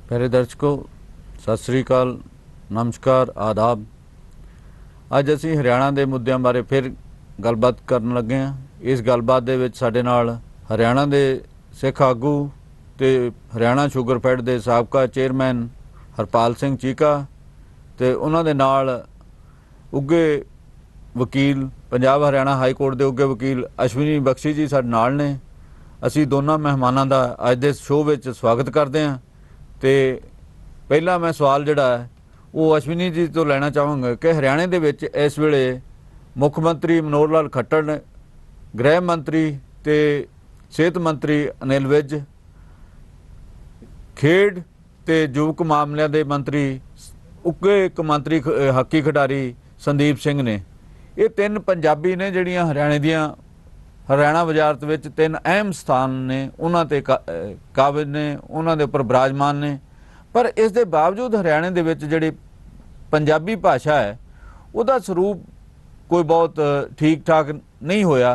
प्यारे दर्शकों, सत श्री अकाल, नमस्कार, आदाब। अज असी हरियाणा के मुद्दों बारे फिर गलबात करन लगे हैं। इस गलबात दे विच साडे नाल हरियाणा के सिख आगू ते हरियाणा शुगरफैड के साबका चेयरमैन हरपाल सिंह चीका ते उन्हां दे नाल उगे वकील पंजाब हरियाणा हाई कोर्ट के उगे वकील अश्विनी बख्शी जी साडे नाल ने। असी दोनों मेहमानों का अज के शो विच स्वागत करते हैं। तो पहला मैं सवाल जिहड़ा है वो अश्विनी जी तो लेना चाहांगा कि हरियाणे दे विच इस वेले मुख मंत्री मनोहर लाल खट्टर ने, गृह मंत्री ते सेहत मंत्री अनिल विज, खेड ते युवक मामलों के मंत्री उगे एक मंत्री हाकी खिडारी संदीप सिंह ने। ये तीन पंजाबी ने जिहड़ियां हरियाणे दियां हरियाणा वजारत विच तीन अहम स्थान ने, उन्होंने काबिज ने, उन्होंने उपर विराजमान ने। पर इस दे बावजूद हरियाणे दे विच जिहड़ी पंजाबी भाषा है उसका स्वरूप कोई बहुत ठीक ठाक नहीं होया।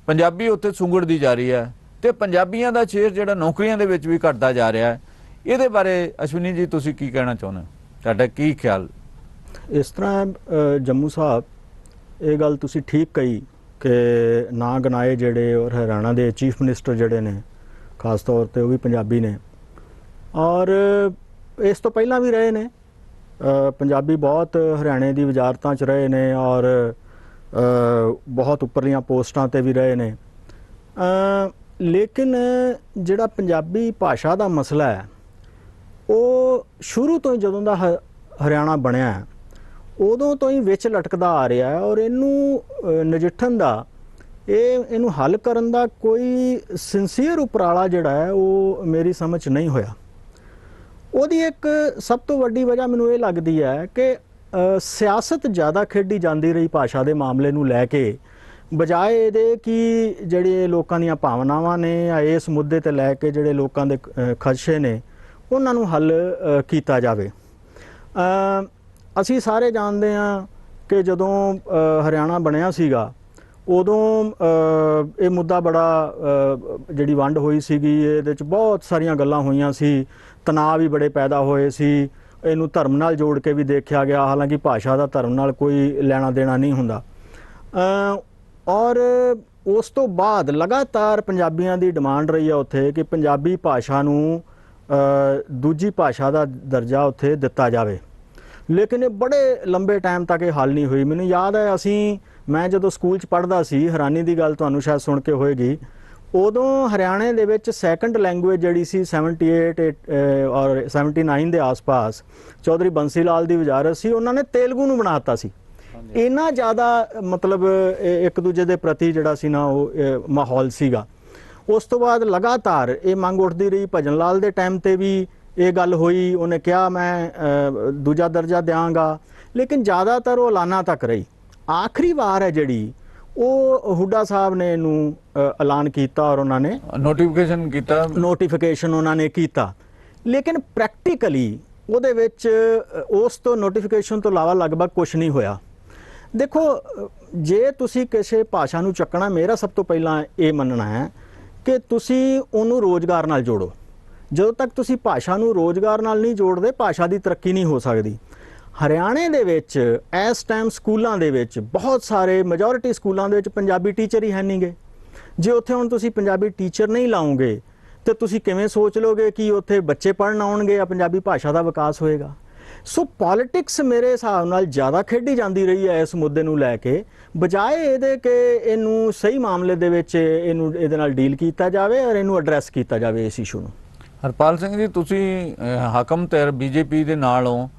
पंजाबी उत्थे सुंगड़दी जा रही है तो पंजाबियों का शेर जिहड़ा नौकरियों दे विच भी घटदा जा रहा है। ये बारे अश्विनी जी तुसीं की कहना चाहुंदे हो, तुहाडा की ख्याल? इस तरह जम्मू साहब ये गल तुसीं ठीक कही कि ना गनाए जड़े और हरियाणा के चीफ मिनिस्टर जड़े ने खास तौर पर वो भी पंजाबी ने और इस तो पहला भी रहे ने। पंजाबी बहुत हरियाणे की वजारत च रहे ने और बहुत उपरलियां पोस्टां ते भी रहे ने। लेकिन जिहड़ा पंजाबी भाषा का मसला है वो शुरू तो ही जदों दा हरियाणा बनया है उदों तो ही विच लटकदा आ रहा है और इनू नजिठन का इनू हल करन दा कोई सिंसीयर उपराला जिहड़ा है वो मेरी समझ नहीं होया। ਉਹਦੀ एक सब तो वड्डी वजह मैनू ये लगती है कि सियासत ज़्यादा खेडी जाती रही भाषा के मामले नू लैके बजाए ये कि जिहड़े लोकां दीयां भावनावां ने या इस मुद्दे ते लैके जिहड़े लोकां दे खदशे ने उन्हां नू हल कीता जावे। असी सारे जानते हैं कि जदों हरियाणा बनया सीगा उदों ये मुद्दा बड़ा जिहड़ी वंड होई सीगी इहदे च बहुत सारियां गल्लां होईयां सी, तनाव भी बड़े पैदा होए सी। इनू धर्म नाल जोड़ के भी देखा गया, हालांकि भाषा का धर्म नाल कोई लेना देना नहीं हुंदा। और उस तो बाद लगातार पंजाबियों की डिमांड रही है उत्थे कि पंजाबी भाषा नू दूजी भाषा का दर्जा उत्थे दिता जाए। लेकिन ये बड़े लंबे टाइम तक ये हल नहीं हुई। मैनू याद है मैं जो स्कूल च पढ़दा सी, हैरानी की गल तुहानू शायद सुन के होएगी, उदों हरियाणे दे विच सैकंड लैंगुएज जिहड़ी सी 78 और 79 के आस पास चौधरी बंसी लाल की वजारत सी, उन्होंने तेलगू नू बनाता सी। इन्ना ज़्यादा मतलब एक दूजे के प्रति जिहड़ा सी ना वो माहौल सीगा। उस तो बाद लगातार ये मंग उठती रही। भजन लाल के टाइम पर भी ये गल हुई, उन्हें कहा मैं दूजा दर्जा देंगा, लेकिन ज़्यादातर वो ऐलाना तक रही। आखिरी वार है जिहड़ी वो हुड्डा साहब ने इनू ऐलान किया और उन्होंने नोटिफिकेशन उन्होंने किया। लेकिन प्रैक्टिकली उहदे विच उस तो नोटिफिकेशन तो इलावा लगभग कुछ नहीं होया। देखो जे तुसी किसी भाषा नू चकना, मेरा सब तो पहला ये मनना है कि तुसी उन्हूं रोज़गार नाल जोड़ो। जो तक तुसी भाषा नू रोज़गार नाल नहीं जोड़ते भाषा की तरक्की नहीं हो सकती। हरियाणे दे विच इस टाइम स्कूलों दे विच बहुत सारे मेजोरिटी स्कूलों दे विच पंजाबी टीचर ही है नहीं गे। जे उत्थे हुण तुसी पंजाबी टीचर नहीं लाओगे तो तुसी किवें सोच लोगे कि उत्थे बच्चे पढ़न आउणगे या पंजाबी भाषा का विकास होएगा। सो पॉलिटिक्स मेरे हिसाब नाल ज़्यादा खेडी जाती रही है इस मुद्दे नू लैके, बजाए इहदे कि इनू सही मामले दे विच इनू इहदे नाल डील कीता जावे और इनू एड्रैस कीता जावे इस इशू नू। हरपाल सिंह जी, तुसी हाकम धਿਰ बीजेपी के नाल हो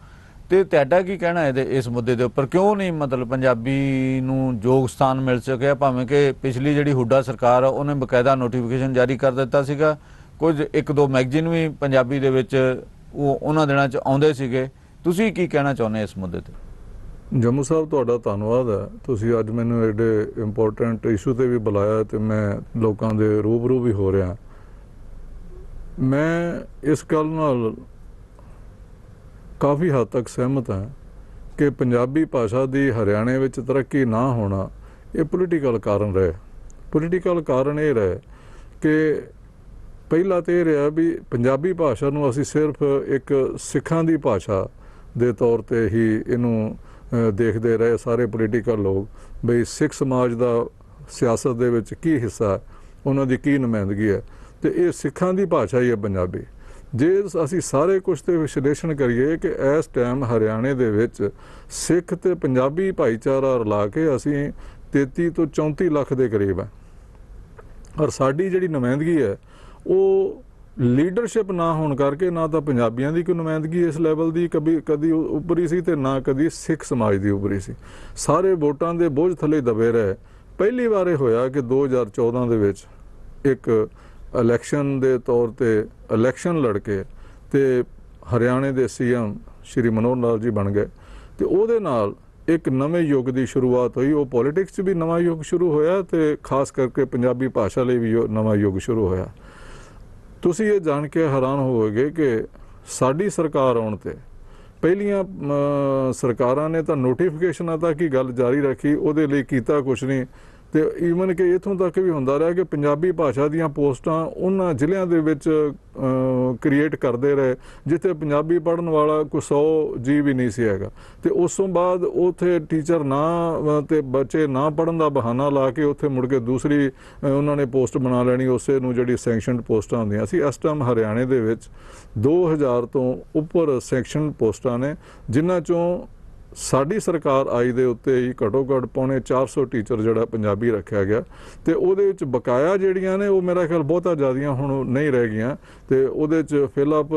तो तुहाडा की कहना है इस मुद्दे के उपर? क्यों नहीं मतलब पंजाबी नू योग स्थान मिल सकिया, भावें कि पिछली जिहड़ी हुड्डा सरकार उन्हें बकायदा नोटिफिकेशन जारी कर दिता सीगा, कुछ एक दो मैगजीन भी पंजाबी दे विच वो उन्हां दिनां च आउंदे सीगे। तुसीं की कहना चाहुंदे इस मुद्दे ते? जम्मू साहब तुहाडा धन्नवाद है, तुसीं अज मैनूं एडे इंपोर्टेंट इशू ते भी बुलाया तो मैं लोकां दे रूबरू भी हो रहा। मैं इस गल नाल काफ़ी हद तक सहमत हाँ कि पंजाबी भाषा की हरियाणे विच तरक्की ना होना ये पोलिटिकल कारण रहे। पोलिटिकल कारण ये रहे कि ਪਹਿਲਾ ਤੇ ਇਹ ਰਿਹਾ ਵੀ ਪੰਜਾਬੀ ਭਾਸ਼ਾ ਨੂੰ ਅਸੀਂ ਸਿਰਫ ਇੱਕ ਸਿੱਖਾਂ ਦੀ ਭਾਸ਼ਾ ਦੇ ਤੌਰ ਤੇ ਹੀ ਇਹਨੂੰ ਦੇਖਦੇ ਰਹੇ ਸਾਰੇ ਪੋਲੀਟੀਕਲ ਲੋਕ, ਬਈ ਸਿੱਖ ਸਮਾਜ ਦਾ ਸਿਆਸਤ ਦੇ ਵਿੱਚ ਕੀ ਹਿੱਸਾ ਹੈ, ਉਹਨਾਂ ਦੀ ਕੀ ਨੁਮਾਇੰਦਗੀ ਹੈ, ਤੇ ਇਹ ਸਿੱਖਾਂ ਦੀ ਭਾਸ਼ਾ ਹੀ ਹੈ ਪੰਜਾਬੀ। ਜੇ ਅਸੀਂ ਸਾਰੇ ਕੁਝ ਤੇ ਵਿਸ਼ਲੇਸ਼ਣ ਕਰੀਏ ਕਿ ਇਸ ਟਾਈਮ ਹਰਿਆਣੇ ਦੇ ਵਿੱਚ ਸਿੱਖ ਤੇ ਪੰਜਾਬੀ ਭਾਈਚਾਰਾ ਰਲਾ ਕੇ ਅਸੀਂ 33 ਤੋਂ 34 ਲੱਖ ਦੇ ਕਰੀਬ ਹੈ, ਔਰ ਸਾਡੀ ਜਿਹੜੀ ਨੁਮਾਇੰਦਗੀ ਹੈ ਉਹ ਲੀਡਰਸ਼ਿਪ ਨਾ ਹੋਣ ਕਰਕੇ ਨਾ ਤਾਂ ਪੰਜਾਬੀਆਂ ਦੀ ਕੋਈ ਨੁਮਾਇੰਦਗੀ ਇਸ ਲੈਵਲ ਦੀ ਕਦੀ ਉੱਪਰੀ ਸੀ ਤੇ ਨਾ ਕਦੀ ਸਿੱਖ ਸਮਾਜ ਦੀ ਉੱਪਰੀ ਸੀ। ਸਾਰੇ ਵੋਟਾਂ ਦੇ ਬੋਝ ਥੱਲੇ ਦਬੇ ਰਹੇ। ਪਹਿਲੀ ਵਾਰ ਇਹ ਹੋਇਆ ਕਿ 2014 ਦੇ ਵਿੱਚ ਇੱਕ ਇਲੈਕਸ਼ਨ ਦੇ ਤੌਰ ਤੇ ਇਲੈਕਸ਼ਨ ਲੜ ਕੇ ਤੇ ਹਰਿਆਣੇ ਦੇ ਸੀਐਮ ਸ਼੍ਰੀ ਮਨੋਹਰ ਲਾਲ ਜੀ ਬਣ ਗਏ, ਤੇ ਉਹਦੇ ਨਾਲ ਇੱਕ ਨਵੇਂ ਯੁੱਗ ਦੀ ਸ਼ੁਰੂਆਤ ਹੋਈ। ਉਹ ਪੋਲਿਟਿਕਸ 'ਚ ਵੀ ਨਵਾਂ ਯੁੱਗ ਸ਼ੁਰੂ ਹੋਇਆ ਤੇ ਖਾਸ ਕਰਕੇ ਪੰਜਾਬੀ ਭਾਸ਼ਾ ਲਈ ਵੀ ਨਵਾਂ ਯੁੱਗ ਸ਼ੁਰੂ ਹੋਇਆ। ਤੁਸੀਂ ਇਹ ਜਾਣ ਕੇ ਹੈਰਾਨ ਹੋਵੋਗੇ ਕਿ ਸਾਡੀ ਸਰਕਾਰ ਆਉਣ ਤੇ ਪਹਿਲੀਆਂ ਸਰਕਾਰਾਂ ਨੇ ਤਾਂ ਨੋਟੀਫਿਕੇਸ਼ਨਾਂ ਤੱਕ ਹੀ ਗੱਲ ਜਾਰੀ ਰੱਖੀ, ਉਹਦੇ ਲਈ ਕੀਤਾ ਕੁਛ ਨਹੀਂ। ਤੇ ਈਵਨ ਕਿ ਇੱਥੋਂ ਤੱਕ ਵੀ ਹੁੰਦਾ ਰਿਹਾ ਕਿ ਪੰਜਾਬੀ ਭਾਸ਼ਾ ਦੀਆਂ ਪੋਸਟਾਂ ਉਹਨਾਂ ਜ਼ਿਲ੍ਹਿਆਂ ਦੇ ਵਿੱਚ ਕ੍ਰੀਏਟ ਕਰਦੇ ਰਹੇ ਜਿੱਥੇ ਪੰਜਾਬੀ ਪੜ੍ਹਨ ਵਾਲਾ ਕੋਈ 100 ਜੀ ਵੀ ਨਹੀਂ ਸੀ ਹੈਗਾ। ਤੇ ਉਸ ਤੋਂ ਬਾਅਦ ਉੱਥੇ ਟੀਚਰ ਨਾ ਤੇ ਬੱਚੇ ਨਾ ਪੜ੍ਹਨ ਦਾ ਬਹਾਨਾ ਲਾ ਕੇ ਉੱਥੇ ਮੁੜ ਕੇ ਦੂਸਰੀ ਉਹਨਾਂ ਨੇ ਪੋਸਟ ਬਣਾ ਲੈਣੀ, ਉਸੇ ਨੂੰ ਜਿਹੜੀ ਸੈਂਕਸ਼ਨਡ ਪੋਸਟਾਂ ਹੁੰਦੀਆਂ ਸੀ। ਇਸ ਟਾਈਮ ਹਰਿਆਣੇ ਦੇ ਵਿੱਚ 2000 ਤੋਂ ਉੱਪਰ ਸੈਂਕਸ਼ਨਡ ਪੋਸਟਾਂ ਨੇ, ਜਿਨ੍ਹਾਂ 'ਚੋਂ ਸਾਡੀ ਸਰਕਾਰ ਆਈ ਦੇ ਉੱਤੇ ਹੀ ਘੱਟੋ ਘੱਟ ਪੌਣੇ 400 ਟੀਚਰ ਜਿਹੜਾ ਪੰਜਾਬੀ ਰੱਖਿਆ ਗਿਆ। ਤੇ ਉਹਦੇ ਵਿੱਚ ਬਕਾਇਆ ਜਿਹੜੀਆਂ ਨੇ ਉਹ ਮੇਰਾ ਖਿਆਲ ਬਹੁਤਾ ਜ਼ਿਆਦੀਆਂ ਹੁਣ ਨਹੀਂ ਰਹਿ ਗਈਆਂ, ਤੇ ਉਹਦੇ 'ਚ ਫਿਲਅਪ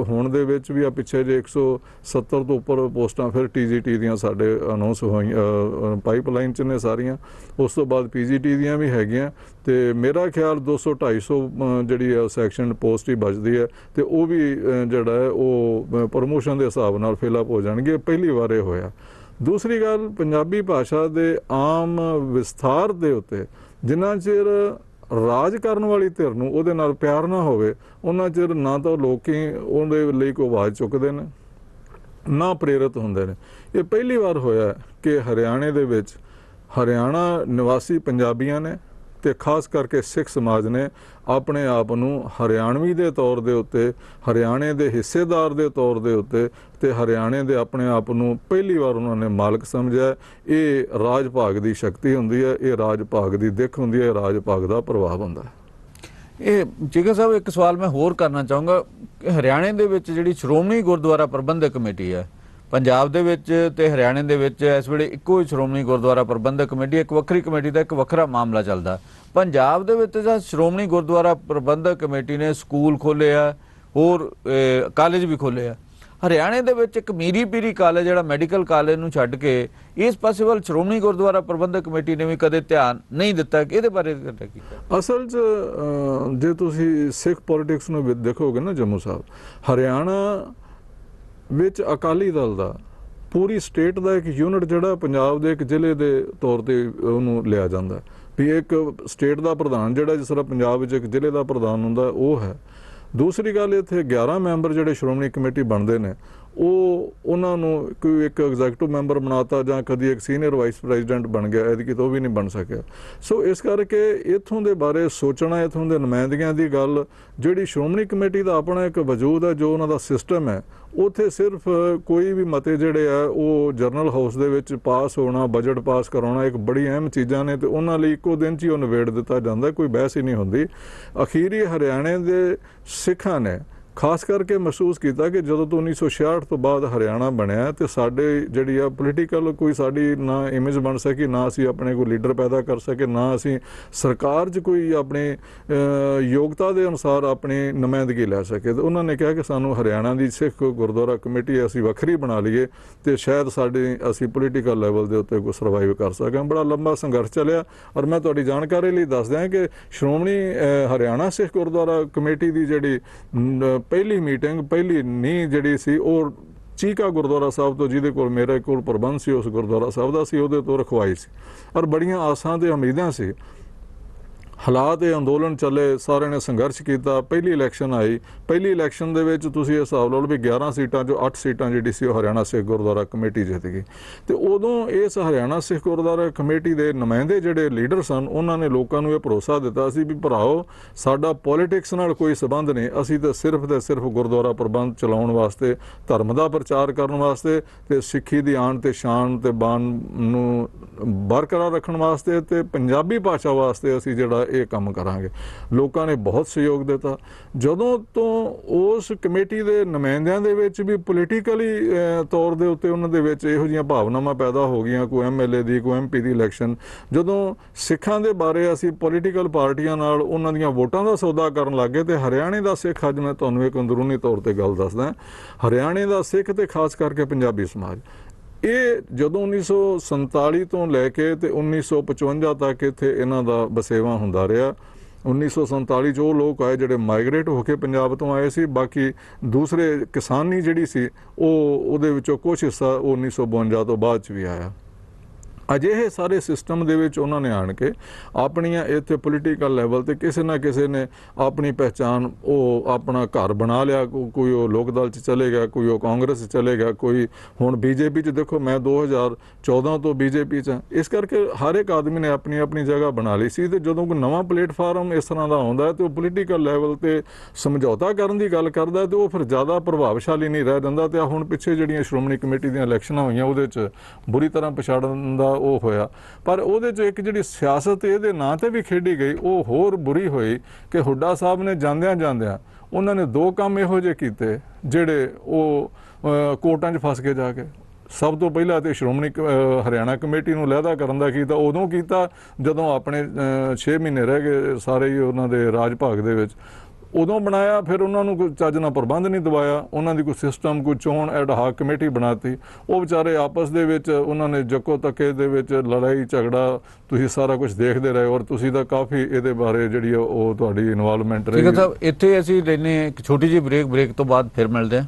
ਹੋਣ ਦੇ ਵਿੱਚ ਵੀ ਆ ਪਿੱਛੇ ਜੇ 170 ਤੋਂ ਉੱਪਰ ਪੋਸਟਾਂ ਫਿਰ TGT ਦੀਆਂ ਸਾਡੇ ਅਨਾਉਂਸ ਹੋਈਆਂ, ਪਾਈਪਲਾਈਨ 'ਚ ਨੇ ਸਾਰੀਆਂ। ਉਸ ਤੋਂ ਬਾਅਦ PGT ਦੀਆਂ ਵੀ ਹੈਗੀਆਂ, ਤੇ ਮੇਰਾ ਖਿਆਲ 200-250 ਜਿਹੜੀ ਹੈ ਸੈਕਸ਼ਨ ਪੋਸਟ ਹੀ ਬਚਦੀ ਹੈ, ਤੇ ਉਹ ਵੀ ਜਿਹੜਾ ਹੈ ਉਹ ਪ੍ਰਮੋਸ਼ਨ ਦੇ ਹਿਸਾਬ ਨਾਲ ਫਿਲਅਪ ਹੋ ਜਾਣਗੇ। ਪਹਿਲੀ ਵਾਰ ਇਹ ਹੋਇਆ। ਦੂਸਰੀ ਗੱਲ, ਪੰਜਾਬੀ ਭਾਸ਼ਾ ਦੇ ਆਮ ਵਿਸਥਾਰ ਦੇ ਉੱਤੇ ਜਿੰਨਾ ਚਿਰ ਰਾਜ ਕਰਨ ਵਾਲੀ ਧਿਰ ਨੂੰ ਉਹਦੇ ਨਾਲ ਪਿਆਰ ਨਾ ਹੋਵੇ, ਉਹਨਾਂ ਚਿਰ ਨਾ ਤਾਂ ਲੋਕੀ ਉਹਦੇ ਲਈ ਕੋਈ ਆਵਾਜ਼ ਚੁੱਕਦੇ ਨੇ, ਨਾ ਪ੍ਰੇਰਿਤ ਹੁੰਦੇ ਨੇ। ਇਹ ਪਹਿਲੀ ਵਾਰ ਹੋਇਆ ਕਿ ਹਰਿਆਣੇ ਦੇ ਵਿੱਚ ਹਰਿਆਣਾ ਨਿਵਾਸੀ ਪੰਜਾਬੀਆਂ ਨੇ ਤੇ ਖਾਸ ਕਰਕੇ ਸਿੱਖ ਸਮਾਜ ਨੇ ਆਪਣੇ ਆਪ ਨੂੰ ਹਰਿਆਣਵੀ ਦੇ ਤੌਰ ਦੇ ਉੱਤੇ, ਹਰਿਆਣੇ ਦੇ ਹਿੱਸੇਦਾਰ ਦੇ ਤੌਰ ਦੇ ਉੱਤੇ ਤੇ ਹਰਿਆਣੇ ਦੇ ਆਪਣੇ ਆਪ ਨੂੰ ਪਹਿਲੀ ਵਾਰ ਉਹਨਾਂ ਨੇ ਮਾਲਕ ਸਮਝਿਆ। ਇਹ ਰਾਜ ਭਾਗ ਦੀ ਸ਼ਕਤੀ ਹੁੰਦੀ ਹੈ, ਇਹ ਰਾਜ ਭਾਗ ਦੀ ਦਿੱਖ ਹੁੰਦੀ ਹੈ, ਰਾਜ ਭਾਗ ਦਾ ਪ੍ਰਭਾਵ ਹੁੰਦਾ ਹੈ। ਇਹ ਜਿਗਰ ਸਾਹਿਬ, ਇੱਕ ਸਵਾਲ ਮੈਂ ਹੋਰ ਕਰਨਾ ਚਾਹੂੰਗਾ ਕਿ ਹਰਿਆਣੇ ਦੇ ਵਿੱਚ ਜਿਹੜੀ ਸ਼੍ਰੋਮਣੀ ਗੁਰਦੁਆਰਾ ਪ੍ਰਬੰਧਕ ਕਮੇਟੀ ਹੈ, ਪੰਜਾਬ ਦੇ ਵਿੱਚ ਤੇ ਹਰਿਆਣੇ ਦੇ ਵਿੱਚ ਇਸ ਵੇਲੇ ਇੱਕੋ ਹੀ ਸ਼੍ਰੋਮਣੀ ਗੁਰਦੁਆਰਾ ਪ੍ਰਬੰਧਕ ਕਮੇਟੀ, ਇੱਕ ਵੱਖਰੀ ਕਮੇਟੀ ਦਾ ਇੱਕ ਵੱਖਰਾ ਮਾਮਲਾ ਚੱਲਦਾ। ਪੰਜਾਬ ਦੇ ਵਿੱਚ ਤਾਂ ਸ਼੍ਰੋਮਣੀ ਗੁਰਦੁਆਰਾ ਪ੍ਰਬੰਧਕ ਕਮੇਟੀ ਨੇ ਸਕੂਲ ਖੋਲ੍ਹੇ ਆ, ਹੋਰ ਕਾਲਜ ਵੀ ਖੋਲ੍ਹੇ ਆ। ਹਰਿਆਣੇ ਦੇ ਵਿੱਚ ਇੱਕ ਮੀਰੀ ਪੀਰੀ ਕਾਲਜ ਜਿਹੜਾ ਮੈਡੀਕਲ ਕਾਲਜ ਨੂੰ ਛੱਡ ਕੇ ਇਸ ਪਾਸੇ ਵੱਲ ਸ਼੍ਰੋਮਣੀ ਗੁਰਦੁਆਰਾ ਪ੍ਰਬੰਧਕ ਕਮੇਟੀ ਨੇ ਵੀ ਕਦੇ ਧਿਆਨ ਨਹੀਂ ਦਿੱਤਾ। ਇਹਦੇ ਬਾਰੇ ਕੀ ਕੀਤਾ? ਅਸਲ 'ਚ ਜੇ ਤੁਸੀਂ ਸਿੱਖ ਪੋਲਿਟਿਕਸ ਨੂੰ ਦੇਖੋਗੇ ਨਾ ਜੰਮੂ ਸਾਹਿਬ, ਹਰਿਆਣਾ ਵਿੱਚ ਅਕਾਲੀ ਦਲ ਦਾ ਪੂਰੀ ਸਟੇਟ ਦਾ ਇੱਕ ਯੂਨਿਟ ਜਿਹੜਾ ਪੰਜਾਬ ਦੇ ਇੱਕ ਜ਼ਿਲ੍ਹੇ ਦੇ ਤੌਰ ਤੇ ਉਹਨੂੰ ਲਿਆ ਜਾਂਦਾ ਵੀ ਇੱਕ ਸਟੇਟ ਦਾ ਪ੍ਰਧਾਨ ਜਿਹੜਾ ਜਿਸ ਤਰ੍ਹਾਂ ਪੰਜਾਬ ਵਿੱਚ ਇੱਕ ਜ਼ਿਲ੍ਹੇ ਦਾ ਪ੍ਰਧਾਨ ਹੁੰਦਾ ਉਹ ਹੈ। ਦੂਸਰੀ ਗੱਲ, ਇੱਥੇ 11 ਮੈਂਬਰ ਜਿਹੜੇ ਸ਼੍ਰੋਮਣੀ ਕਮੇਟੀ ਬਣਦੇ ਨੇ ਉਹਨਾਂ ਨੂੰ ਕੋਈ ਇੱਕ ਐਗਜ਼ੈਕਟਿਵ ਮੈਂਬਰ ਬਣਾਤਾ ਜਾਂ ਕਦੀ ਇੱਕ ਸੀਨੀਅਰ ਵਾਈਸ ਪ੍ਰੈਜ਼ੀਡੈਂਟ ਬਣ ਗਿਆ, ਐਤਕੀ ਤਾਂ ਉਹ ਵੀ ਨਹੀਂ ਬਣ ਸਕਿਆ। ਸੋ ਇਸ ਕਰਕੇ ਇੱਥੋਂ ਦੇ ਬਾਰੇ ਸੋਚਣਾ, ਇੱਥੋਂ ਦੇ ਨੁਮਾਇੰਦਗੀਆਂ ਦੀ ਗੱਲ, ਜਿਹੜੀ ਸ਼੍ਰੋਮਣੀ ਕਮੇਟੀ ਦਾ ਆਪਣਾ ਇੱਕ ਵਜੂਦ ਹੈ, ਜੋ ਉਹਨਾਂ ਦਾ ਸਿਸਟਮ ਹੈ, ਉੱਥੇ ਸਿਰਫ ਕੋਈ ਵੀ ਮਤੇ ਜਿਹੜੇ ਆ ਉਹ ਜਰਨਲ ਹਾਊਸ ਦੇ ਵਿੱਚ ਪਾਸ ਹੋਣਾ, ਬਜਟ ਪਾਸ ਕਰਾਉਣਾ ਇੱਕ ਬੜੀ ਅਹਿਮ ਚੀਜ਼ਾਂ ਨੇ, ਤੇ ਉਹਨਾਂ ਲਈ ਇੱਕੋ ਦਿਨ 'ਚ ਹੀ ਉਹ ਨਿਬੇੜ ਦਿੱਤਾ ਜਾਂਦਾ, ਕੋਈ ਬਹਿਸ ਹੀ ਨਹੀਂ ਹੁੰਦੀ। ਅਖੀਰੀ ਹਰਿਆਣੇ ਦੇ ਸਿੱਖਾਂ ਨੇ ਖਾਸ ਕਰਕੇ ਮਹਿਸੂਸ ਕੀਤਾ ਕਿ ਜਦੋਂ ਤੋਂ 1966 ਤੋਂ ਬਾਅਦ ਹਰਿਆਣਾ ਬਣਿਆ ਤੇ ਸਾਡੇ ਜਿਹੜੀ ਆ ਪੋਲੀਟੀਕਲ ਕੋਈ ਸਾਡੀ ਨਾ ਇਮੇਜ ਬਣ ਸਕੀ, ਨਾ ਅਸੀਂ ਆਪਣੇ ਕੋਈ ਲੀਡਰ ਪੈਦਾ ਕਰ ਸਕੇ, ਨਾ ਅਸੀਂ ਸਰਕਾਰ 'ਚ ਕੋਈ ਆਪਣੀ ਯੋਗਤਾ ਦੇ ਅਨੁਸਾਰ ਆਪਣੀ ਨੁਮਾਇੰਦਗੀ ਲੈ ਸਕੇ। ਤੇ ਉਹਨਾਂ ਨੇ ਕਿਹਾ ਕਿ ਸਾਨੂੰ ਹਰਿਆਣਾ ਦੀ ਸਿੱਖ ਗੁਰਦੁਆਰਾ ਕਮੇਟੀ ਅਸੀਂ ਵੱਖਰੀ ਬਣਾ ਲਈਏ ਤੇ ਸ਼ਾਇਦ ਅਸੀਂ ਪੋਲੀਟੀਕਲ ਲੈਵਲ ਦੇ ਉੱਤੇ ਕੋਈ ਸਰਵਾਈਵ ਕਰ ਸਕਾਂ। ਬੜਾ ਲੰਬਾ ਸੰਘਰਸ਼ ਚੱਲਿਆ। ਔਰ ਮੈਂ ਤੁਹਾਡੀ ਜਾਣਕਾਰੀ ਲਈ ਦੱਸ ਦਿਆਂ ਕਿ ਸ਼੍ਰੋਮਣੀ ਹਰਿਆਣਾ ਸਿੱਖ ਗੁਰਦੁਆਰਾ ਕਮੇਟੀ ਦੀ ਜਿਹੜੀ ਪਹਿਲੀ ਮੀਟਿੰਗ, ਪਹਿਲੀ ਨੀਂਹ ਜਿਹੜੀ ਸੀ ਉਹ ਚੀਕਾ ਗੁਰਦੁਆਰਾ ਸਾਹਿਬ ਤੋਂ, ਜਿਹਦੇ ਕੋਲ ਮੇਰੇ ਕੋਲ ਪ੍ਰਬੰਧ ਸੀ ਉਸ ਗੁਰਦੁਆਰਾ ਸਾਹਿਬ ਦਾ, ਸੀ ਉਹਦੇ ਤੋਂ ਰਖਵਾਈ ਸੀ। ਔਰ ਬੜੀਆਂ ਆਸਾਂ ਤੇ ਉਮੀਦਾਂ ਸੀ। ਹਾਲਾਤ ਇਹ ਅੰਦੋਲਨ ਚੱਲੇ, ਸਾਰਿਆਂ ਨੇ ਸੰਘਰਸ਼ ਕੀਤਾ, ਪਹਿਲੀ ਇਲੈਕਸ਼ਨ ਆਈ। ਪਹਿਲੀ ਇਲੈਕਸ਼ਨ ਦੇ ਵਿੱਚ ਤੁਸੀਂ ਇਹ ਹਿਸਾਬ ਲਾ ਲਓ ਵੀ 11 ਸੀਟਾਂ 'ਚੋਂ 8 ਸੀਟਾਂ ਜਿਹੜੀ ਸੀ ਉਹ ਹਰਿਆਣਾ ਸਿੱਖ ਗੁਰਦੁਆਰਾ ਕਮੇਟੀ ਜਿੱਤ ਗਈ। ਤੇ ਉਦੋਂ ਇਸ ਹਰਿਆਣਾ ਸਿੱਖ ਗੁਰਦੁਆਰਾ ਕਮੇਟੀ ਦੇ ਨੁਮਾਇੰਦੇ ਜਿਹੜੇ ਲੀਡਰ ਸਨ, ਉਹਨਾਂ ਨੇ ਲੋਕਾਂ ਨੂੰ ਇਹ ਭਰੋਸਾ ਦਿੱਤਾ ਸੀ ਵੀ ਭਰਾਓ, ਸਾਡਾ ਪੋਲੀਟਿਕਸ ਨਾਲ ਕੋਈ ਸੰਬੰਧ ਨਹੀਂ, ਅਸੀਂ ਤਾਂ ਸਿਰਫ ਤੇ ਸਿਰਫ ਗੁਰਦੁਆਰਾ ਪ੍ਰਬੰਧ ਚਲਾਉਣ ਵਾਸਤੇ, ਧਰਮ ਦਾ ਪ੍ਰਚਾਰ ਕਰਨ ਵਾਸਤੇ ਤੇ ਸਿੱਖੀ ਦੀ ਆਨ ਤੇ ਸ਼ਾਨ ਤੇ ਬਾਨ ਨੂੰ ਬਰਕਰਾਰ ਰੱਖਣ ਵਾਸਤੇ ਤੇ ਪੰਜਾਬੀ ਭਾਸ਼ਾ ਵਾਸਤੇ ਅਸੀਂ ਜਿਹੜਾ ਇਹ ਕੰਮ ਕਰਾਂਗੇ। ਲੋਕਾਂ ਨੇ ਬਹੁਤ ਸਹਿਯੋਗ ਦਿੱਤਾ। ਜਦੋਂ ਤੋਂ ਉਸ ਕਮੇਟੀ ਦੇ ਨੁਮਾਇੰਦਿਆਂ ਦੇ ਵਿੱਚ ਵੀ ਪੋਲੀਟੀਕਲੀ ਤੌਰ ਦੇ ਉੱਤੇ ਉਹਨਾਂ ਦੇ ਵਿੱਚ ਇਹੋ ਜਿਹੀਆਂ ਭਾਵਨਾਵਾਂ ਪੈਦਾ ਹੋ ਗਈਆਂ, ਕੋਈ MLA ਦੀ, ਕੋਈ MP ਦੀ ਇਲੈਕਸ਼ਨ, ਜਦੋਂ ਸਿੱਖਾਂ ਦੇ ਬਾਰੇ ਅਸੀਂ ਪੋਲੀਟੀਕਲ ਪਾਰਟੀਆਂ ਨਾਲ ਉਹਨਾਂ ਦੀਆਂ ਵੋਟਾਂ ਦਾ ਸੌਦਾ ਕਰਨ ਲੱਗੇ ਤੇ ਹਰਿਆਣੇ ਦਾ ਸਿੱਖ, ਅੱਜ ਮੈਂ ਤੁਹਾਨੂੰ ਇੱਕ ਅੰਦਰੂਨੀ ਤੌਰ ਤੇ ਗੱਲ ਦੱਸਦਾ, ਹਰਿਆਣੇ ਦਾ ਸਿੱਖ ਤੇ ਖਾਸ ਕਰਕੇ ਪੰਜਾਬੀ ਸਮਾਜ, ਇਹ ਜਦੋਂ 1947 ਤੋਂ ਲੈ ਕੇ ਤੇ 1955 ਤੱਕ ਇੱਥੇ ਇਹਨਾਂ ਦਾ ਵਸੇਵਾ ਹੁੰਦਾ ਰਿਹਾ। 1947 'ਚ ਉਹ ਲੋਕ ਆਏ ਜਿਹੜੇ ਮਾਈਗ੍ਰੇਟ ਹੋ ਕੇ ਪੰਜਾਬ ਤੋਂ ਆਏ ਸੀ, ਬਾਕੀ ਦੂਸਰੇ ਕਿਸਾਨੀ ਜਿਹੜੀ ਸੀ ਉਹਦੇ ਵਿੱਚੋਂ ਕੁਝ ਹਿੱਸਾ 1952 ਤੋਂ ਬਾਅਦ 'ਚ ਵੀ ਆਇਆ। ਅਜਿਹੇ ਸਾਰੇ ਸਿਸਟਮ ਦੇ ਵਿੱਚ ਉਹਨਾਂ ਨੇ ਆਣ ਕੇ ਆਪਣੀਆਂ ਇੱਥੇ ਪੋਲੀਟੀਕਲ ਲੈਵਲ ਤੇ ਕਿਸੇ ਨਾ ਕਿਸੇ ਨੇ ਆਪਣੀ ਪਹਿਚਾਣ, ਉਹ ਆਪਣਾ ਘਰ ਬਣਾ ਲਿਆ। ਕੋਈ ਉਹ ਲੋਕ ਦਲ 'ਚ ਚਲੇ ਗਿਆ, ਕੋਈ ਉਹ ਕਾਂਗਰਸ 'ਚ ਚਲੇ ਗਿਆ, ਕੋਈ ਹੁਣ BJP 'ਚ। ਦੇਖੋ ਮੈਂ 2014 ਤੋਂ BJP 'ਚ ਹਾਂ, ਇਸ ਕਰਕੇ ਹਰ ਇੱਕ ਆਦਮੀ ਨੇ ਆਪਣੀ ਆਪਣੀ ਜਗ੍ਹਾ ਬਣਾ ਲਈ ਸੀ। ਤੇ ਜਦੋਂ ਕੋਈ ਨਵਾਂ ਪਲੇਟਫਾਰਮ ਇਸ ਤਰ੍ਹਾਂ ਦਾ ਆਉਂਦਾ ਤੇ ਉਹ ਪੋਲੀਟੀਕਲ ਲੈਵਲ ਤੇ ਸਮਝੌਤਾ ਕਰਨ ਦੀ ਗੱਲ ਕਰਦਾ ਤੇ ਉਹ ਫਿਰ ਜ਼ਿਆਦਾ ਪ੍ਰਭਾਵਸ਼ਾਲੀ ਨਹੀਂ ਰਹਿ ਜਾਂਦਾ। ਤੇ ਹੁਣ ਪਿੱਛੇ ਜਿਹੜੀਆਂ ਸ਼੍ਰੋਮਣੀ ਕਮੇਟੀ ਦੀਆਂ ਇਲੈਕਸ਼ਨਾਂ ਹੋਈਆਂ, ਉਹਦੇ 'ਚ ਬੁਰੀ ਤਰ੍ਹਾਂ ਪਛਾੜਨ ਦਾ ਉਹ ਹੋਇਆ। ਪਰ ਉਹਦੇ 'ਚ ਇੱਕ ਜਿਹੜੀ ਸਿਆਸਤ ਇਹਦੇ ਨਾਂ ਤੇ ਵੀ ਖੇਡੀ ਗਈ, ਉਹ ਹੋਰ ਬੁਰੀ ਹੋਈ ਕਿ ਹੁੱਡਾ ਸਾਹਿਬ ਨੇ ਜਾਂਦਿਆਂ ਜਾਂਦਿਆਂ ਉਹਨਾਂ ਨੇ 2 ਕੰਮ ਇਹੋ ਜਿਹੇ ਕੀਤੇ ਜਿਹੜੇ ਉਹ ਕੋਰਟਾਂ 'ਚ ਫਸ ਕੇ ਜਾ ਕੇ। ਸਭ ਤੋਂ ਪਹਿਲਾਂ ਤੇ ਸ਼੍ਰੋਮਣੀ ਹਰਿਆਣਾ ਕਮੇਟੀ ਨੂੰ ਲਹਿਦਾ ਕਰਨ ਦਾ ਕੀਤਾ, ਉਦੋਂ ਕੀਤਾ ਜਦੋਂ ਆਪਣੇ 6 ਮਹੀਨੇ ਰਹਿ ਗਏ ਸਾਰੇ ਹੀ ਉਹਨਾਂ ਦੇ ਰਾਜ ਭਾਗ ਦੇ ਵਿੱਚ, ਉਦੋਂ ਬਣਾਇਆ। ਫਿਰ ਉਹਨਾਂ ਨੂੰ ਕੋਈ ਚੱਜ ਨਾਲ ਪ੍ਰਬੰਧ ਨਹੀਂ ਦਵਾਇਆ, ਉਹਨਾਂ ਦੀ ਕੋਈ ਸਿਸਟਮ, ਕੋਈ ਚੋਣ ਐਡ ਹਾਕ ਕਮੇਟੀ ਬਣਾਤੀ। ਉਹ ਵਿਚਾਰੇ ਆਪਸ ਦੇ ਵਿੱਚ ਉਹਨਾਂ ਨੇ ਜੱਕੋ ਤੱਕੇ ਦੇ ਵਿੱਚ ਲੜਾਈ ਝਗੜਾ ਤੁਸੀਂ ਸਾਰਾ ਕੁਝ ਦੇਖਦੇ ਰਹੇ, ਔਰ ਤੁਸੀਂ ਤਾਂ ਕਾਫੀ ਇਹਦੇ ਬਾਰੇ ਜਿਹੜੀ ਉਹ ਤੁਹਾਡੀ ਇਨਵੋਲਵਮੈਂਟ ਰਹੀ। ਠੀਕ ਹੈ ਸਾਹਿਬ, ਇੱਥੇ ਅਸੀਂ ਲੈਨੇ ਇੱਕ ਛੋਟੀ ਜਿਹੀ ਬ੍ਰੇਕ ਤੋਂ ਬਾਅਦ ਫਿਰ ਮਿਲਦੇ ਹਾਂ।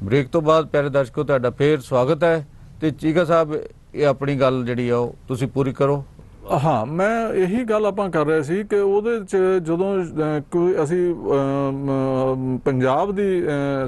ਬ੍ਰੇਕ ਤੋਂ ਬਾਅਦ ਪਿਆਰੇ ਦਰਸ਼ਕੋ ਤੁਹਾਡਾ ਫੇਰ ਸਵਾਗਤ ਹੈ। ਤੇ ਚੀਕਾ ਸਾਹਿਬ, ਇਹ ਆਪਣੀ ਗੱਲ ਜਿਹੜੀ ਆ ਉਹ ਤੁਸੀਂ ਪੂਰੀ ਕਰੋ। ਹਾਂ, ਮੈਂ ਇਹੀ ਗੱਲ ਆਪਾਂ ਕਰ ਰਹੇ ਸੀ ਕਿ ਉਹਦੇ 'ਚ ਜਦੋਂ ਕੋਈ ਅਸੀਂ ਪੰਜਾਬ ਦੀ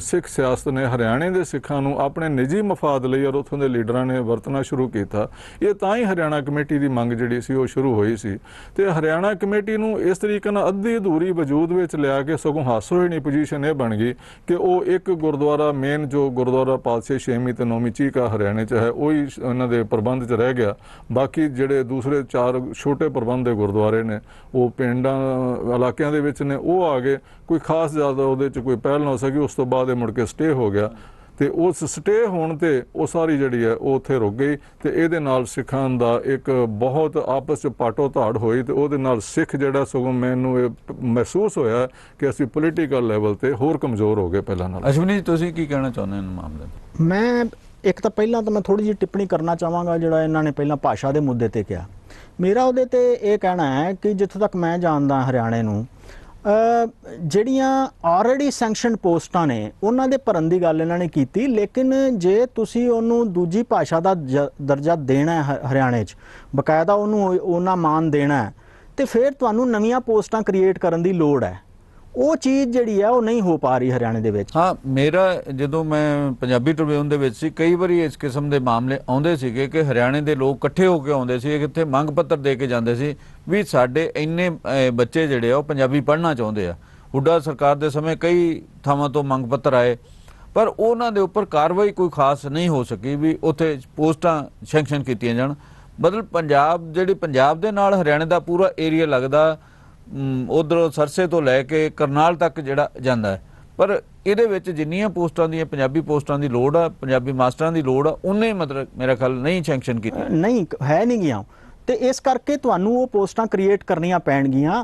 ਸਿੱਖ ਸਿਆਸਤ ਨੇ ਹਰਿਆਣੇ ਦੇ ਸਿੱਖਾਂ ਨੂੰ ਆਪਣੇ ਨਿੱਜੀ ਮਫਾਦ ਲਈ ਔਰ ਉੱਥੋਂ ਦੇ ਲੀਡਰਾਂ ਨੇ ਵਰਤਣਾ ਸ਼ੁਰੂ ਕੀਤਾ। ਇਹ ਤਾਂ ਹੀ ਹਰਿਆਣਾ ਕਮੇਟੀ ਦੀ ਮੰਗ ਜਿਹੜੀ ਸੀ ਉਹ ਸ਼ੁਰੂ ਹੋਈ ਸੀ। ਤੇ ਹਰਿਆਣਾ ਕਮੇਟੀ ਨੂੰ ਇਸ ਤਰੀਕੇ ਨਾਲ ਅੱਧੀ ਅਧੂਰੀ ਵਜੂਦ ਵਿੱਚ ਲਿਆ ਕੇ ਸਗੋਂ ਹਾਸੋਹੀਣੀ ਪੋਜੀਸ਼ਨ ਇਹ ਬਣ ਗਈ ਕਿ ਉਹ ਇੱਕ ਗੁਰਦੁਆਰਾ ਮੇਨ ਜੋ ਗੁਰਦੁਆਰਾ ਪਾਤਸ਼ਾਹੀ 6ਵੀਂ ਤੇ 9ਵੀਂ ਚੀਕਾ ਹਰਿਆਣੇ 'ਚ ਹੈ, ਉਹੀ ਉਹਨਾਂ ਦੇ ਪ੍ਰਬੰਧ 'ਚ ਰਹਿ ਗਿਆ। ਬਾਕੀ ਜਿਹੜੇ ਦੂਸਰੇ 4 ਛੋਟੇ ਪ੍ਰਬੰਧ ਦੇ ਗੁਰਦੁਆਰੇ ਨੇ, ਉਹ ਪਿੰਡਾਂ ਇਲਾਕਿਆਂ ਦੇ ਵਿੱਚ ਨੇ, ਉਹ ਆ ਗਏ। ਕੋਈ ਖਾਸ ਜ਼ਿਆਦਾ ਉਹਦੇ 'ਚ ਕੋਈ ਪਹਿਲ ਨਾ ਹੋ ਸਕੀ। ਉਸ ਤੋਂ ਬਾਅਦ ਇਹ ਮੁੜ ਕੇ ਸਟੇ ਹੋ ਗਿਆ। ਤੇ ਉਸ ਸਟੇ ਹੋਣ ਤੇ ਉਹ ਸਾਰੀ ਜਿਹੜੀ ਹੈ ਉਹ ਉੱਥੇ ਰੁਕ ਗਈ। ਤੇ ਇਹਦੇ ਨਾਲ ਸਿੱਖਾਂ ਦਾ ਇੱਕ ਬਹੁਤ ਆਪਸ 'ਚ ਪਾਟੋ ਧਾੜ ਹੋਈ। ਤੇ ਉਹਦੇ ਨਾਲ ਸਿੱਖ ਜਿਹੜਾ ਸਗੋਂ ਮੈਨੂੰ ਇਹ ਮਹਿਸੂਸ ਹੋਇਆ ਕਿ ਅਸੀਂ ਪੋਲੀਟੀਕਲ ਲੈਵਲ ਤੇ ਹੋਰ ਕਮਜ਼ੋਰ ਹੋ ਗਏ ਪਹਿਲਾਂ ਨਾਲ। ਅਸ਼ਵਨੀ ਜੀ, ਤੁਸੀਂ ਕੀ ਕਹਿਣਾ ਚਾਹੁੰਦੇ ਹੋ ਇਸ ਮਾਮਲੇ 'ਤੇ? ਮੈਂ ਇੱਕ ਤਾਂ ਪਹਿਲਾਂ ਤਾਂ ਮੈਂ ਥੋੜੀ ਜਿਹੀ ਟਿੱਪਣੀ ਕਰਨਾ ਚਾਹਾਂਗਾ। ਜਿਹੜਾ ਇਹਨਾਂ ਨੇ ਪਹਿਲਾਂ ਭਾਸ਼ਾ ਦੇ ਮੁੱਦੇ ਤੇ ਕਿਹਾ, ਮੇਰਾ ਉਹਦੇ ਤੇ ਇਹ ਕਹਿਣਾ ਹੈ ਕਿ ਜਿੱਥੋਂ ਤੱਕ ਮੈਂ ਜਾਣਦਾ ਹਰਿਆਣੇ ਨੂੰ, ਜਿਹੜੀਆਂ ਆਲਰੇਡੀ ਸੈਂਕਸ਼ਨ ਪੋਸਟਾਂ ਨੇ ਉਹਨਾਂ ਦੇ ਭਰਨ ਦੀ ਗੱਲ ਇਹਨਾਂ ਨੇ ਕੀਤੀ। ਲੇਕਿਨ ਜੇ ਤੁਸੀਂ ਉਹਨੂੰ ਦੂਜੀ ਭਾਸ਼ਾ ਦਾ ਦਰਜਾ ਦੇਣਾ ਹੈ ਹਰਿਆਣੇ 'ਚ, ਬਕਾਇਦਾ ਉਹਨੂੰ ਉਹਨਾਂ ਮਾਨ ਦੇਣਾ ਹੈ, ਤੇ ਫਿਰ ਤੁਹਾਨੂੰ ਨਵੀਆਂ ਪੋਸਟਾਂ ਕ੍ਰੀਏਟ ਕਰਨ ਦੀ ਲੋੜ ਹੈ। ਉਹ ਚੀਜ਼ ਜਿਹੜੀ ਹੈ ਉਹ ਨਹੀਂ ਹੋ ਪਾ ਰਹੀ ਹਰਿਆਣੇ ਦੇ ਵਿੱਚ। ਹਾਂ, ਮੇਰਾ ਜਦੋਂ ਮੈਂ ਪੰਜਾਬੀ ਟ੍ਰਿਬਿਊਨ ਦੇ ਵਿੱਚ ਸੀ, ਕਈ ਵਾਰੀ ਇਸ ਕਿਸਮ ਦੇ ਮਾਮਲੇ ਆਉਂਦੇ ਸੀਗੇ ਕਿ ਹਰਿਆਣੇ ਦੇ ਲੋਕ ਇਕੱਠੇ ਹੋ ਕੇ ਆਉਂਦੇ ਸੀ, ਕਿੱਥੇ ਮੰਗ ਪੱਤਰ ਦੇ ਕੇ ਜਾਂਦੇ ਸੀ ਵੀ ਸਾਡੇ ਇੰਨੇ ਬੱਚੇ ਜਿਹੜੇ ਆ ਉਹ ਪੰਜਾਬੀ ਪੜ੍ਹਨਾ ਚਾਹੁੰਦੇ ਆ। ਹੁੱਡਾ ਸਰਕਾਰ ਦੇ ਸਮੇਂ ਕਈ ਥਾਵਾਂ ਤੋਂ ਮੰਗ ਪੱਤਰ ਆਏ, ਪਰ ਉਹਨਾਂ ਦੇ ਉੱਪਰ ਕਾਰਵਾਈ ਕੋਈ ਖਾਸ ਨਹੀਂ ਹੋ ਸਕੀ ਵੀ ਉੱਥੇ ਪੋਸਟਾਂ ਸੈਂਕਸ਼ਨ ਕੀਤੀਆਂ ਜਾਣ। ਮਤਲਬ ਪੰਜਾਬ ਦੇ ਨਾਲ ਹਰਿਆਣੇ ਦਾ ਪੂਰਾ ਏਰੀਆ ਲੱਗਦਾ ਉਧਰੋਂ ਸਰਸੇ ਤੋਂ ਲੈ ਕੇ ਕਰਨਾਲ ਤੱਕ ਜਿਹੜਾ ਜਾਂਦਾ ਹੈ, ਪਰ ਇਹਦੇ ਵਿੱਚ ਜਿੰਨੀਆਂ ਪੋਸਟਾਂ ਦੀਆਂ ਪੰਜਾਬੀ ਪੋਸਟਾਂ ਦੀ ਲੋੜ ਆ, ਪੰਜਾਬੀ ਮਾਸਟਰਾਂ ਦੀ ਲੋੜ ਆ, ਉਹਨੇ ਮਤਲਬ ਮੇਰਾ ਖਿਆਲ ਨਹੀਂ ਸੈਂਕਸ਼ਨ ਕੀਤੀ। ਨਹੀਂ ਹੈ, ਨਹੀਂ ਗਿਆ। ਤੇ ਇਸ ਕਰਕੇ ਤੁਹਾਨੂੰ ਉਹ ਪੋਸਟਾਂ ਕ੍ਰੀਏਟ ਕਰਨੀਆਂ ਪੈਣਗੀਆਂ।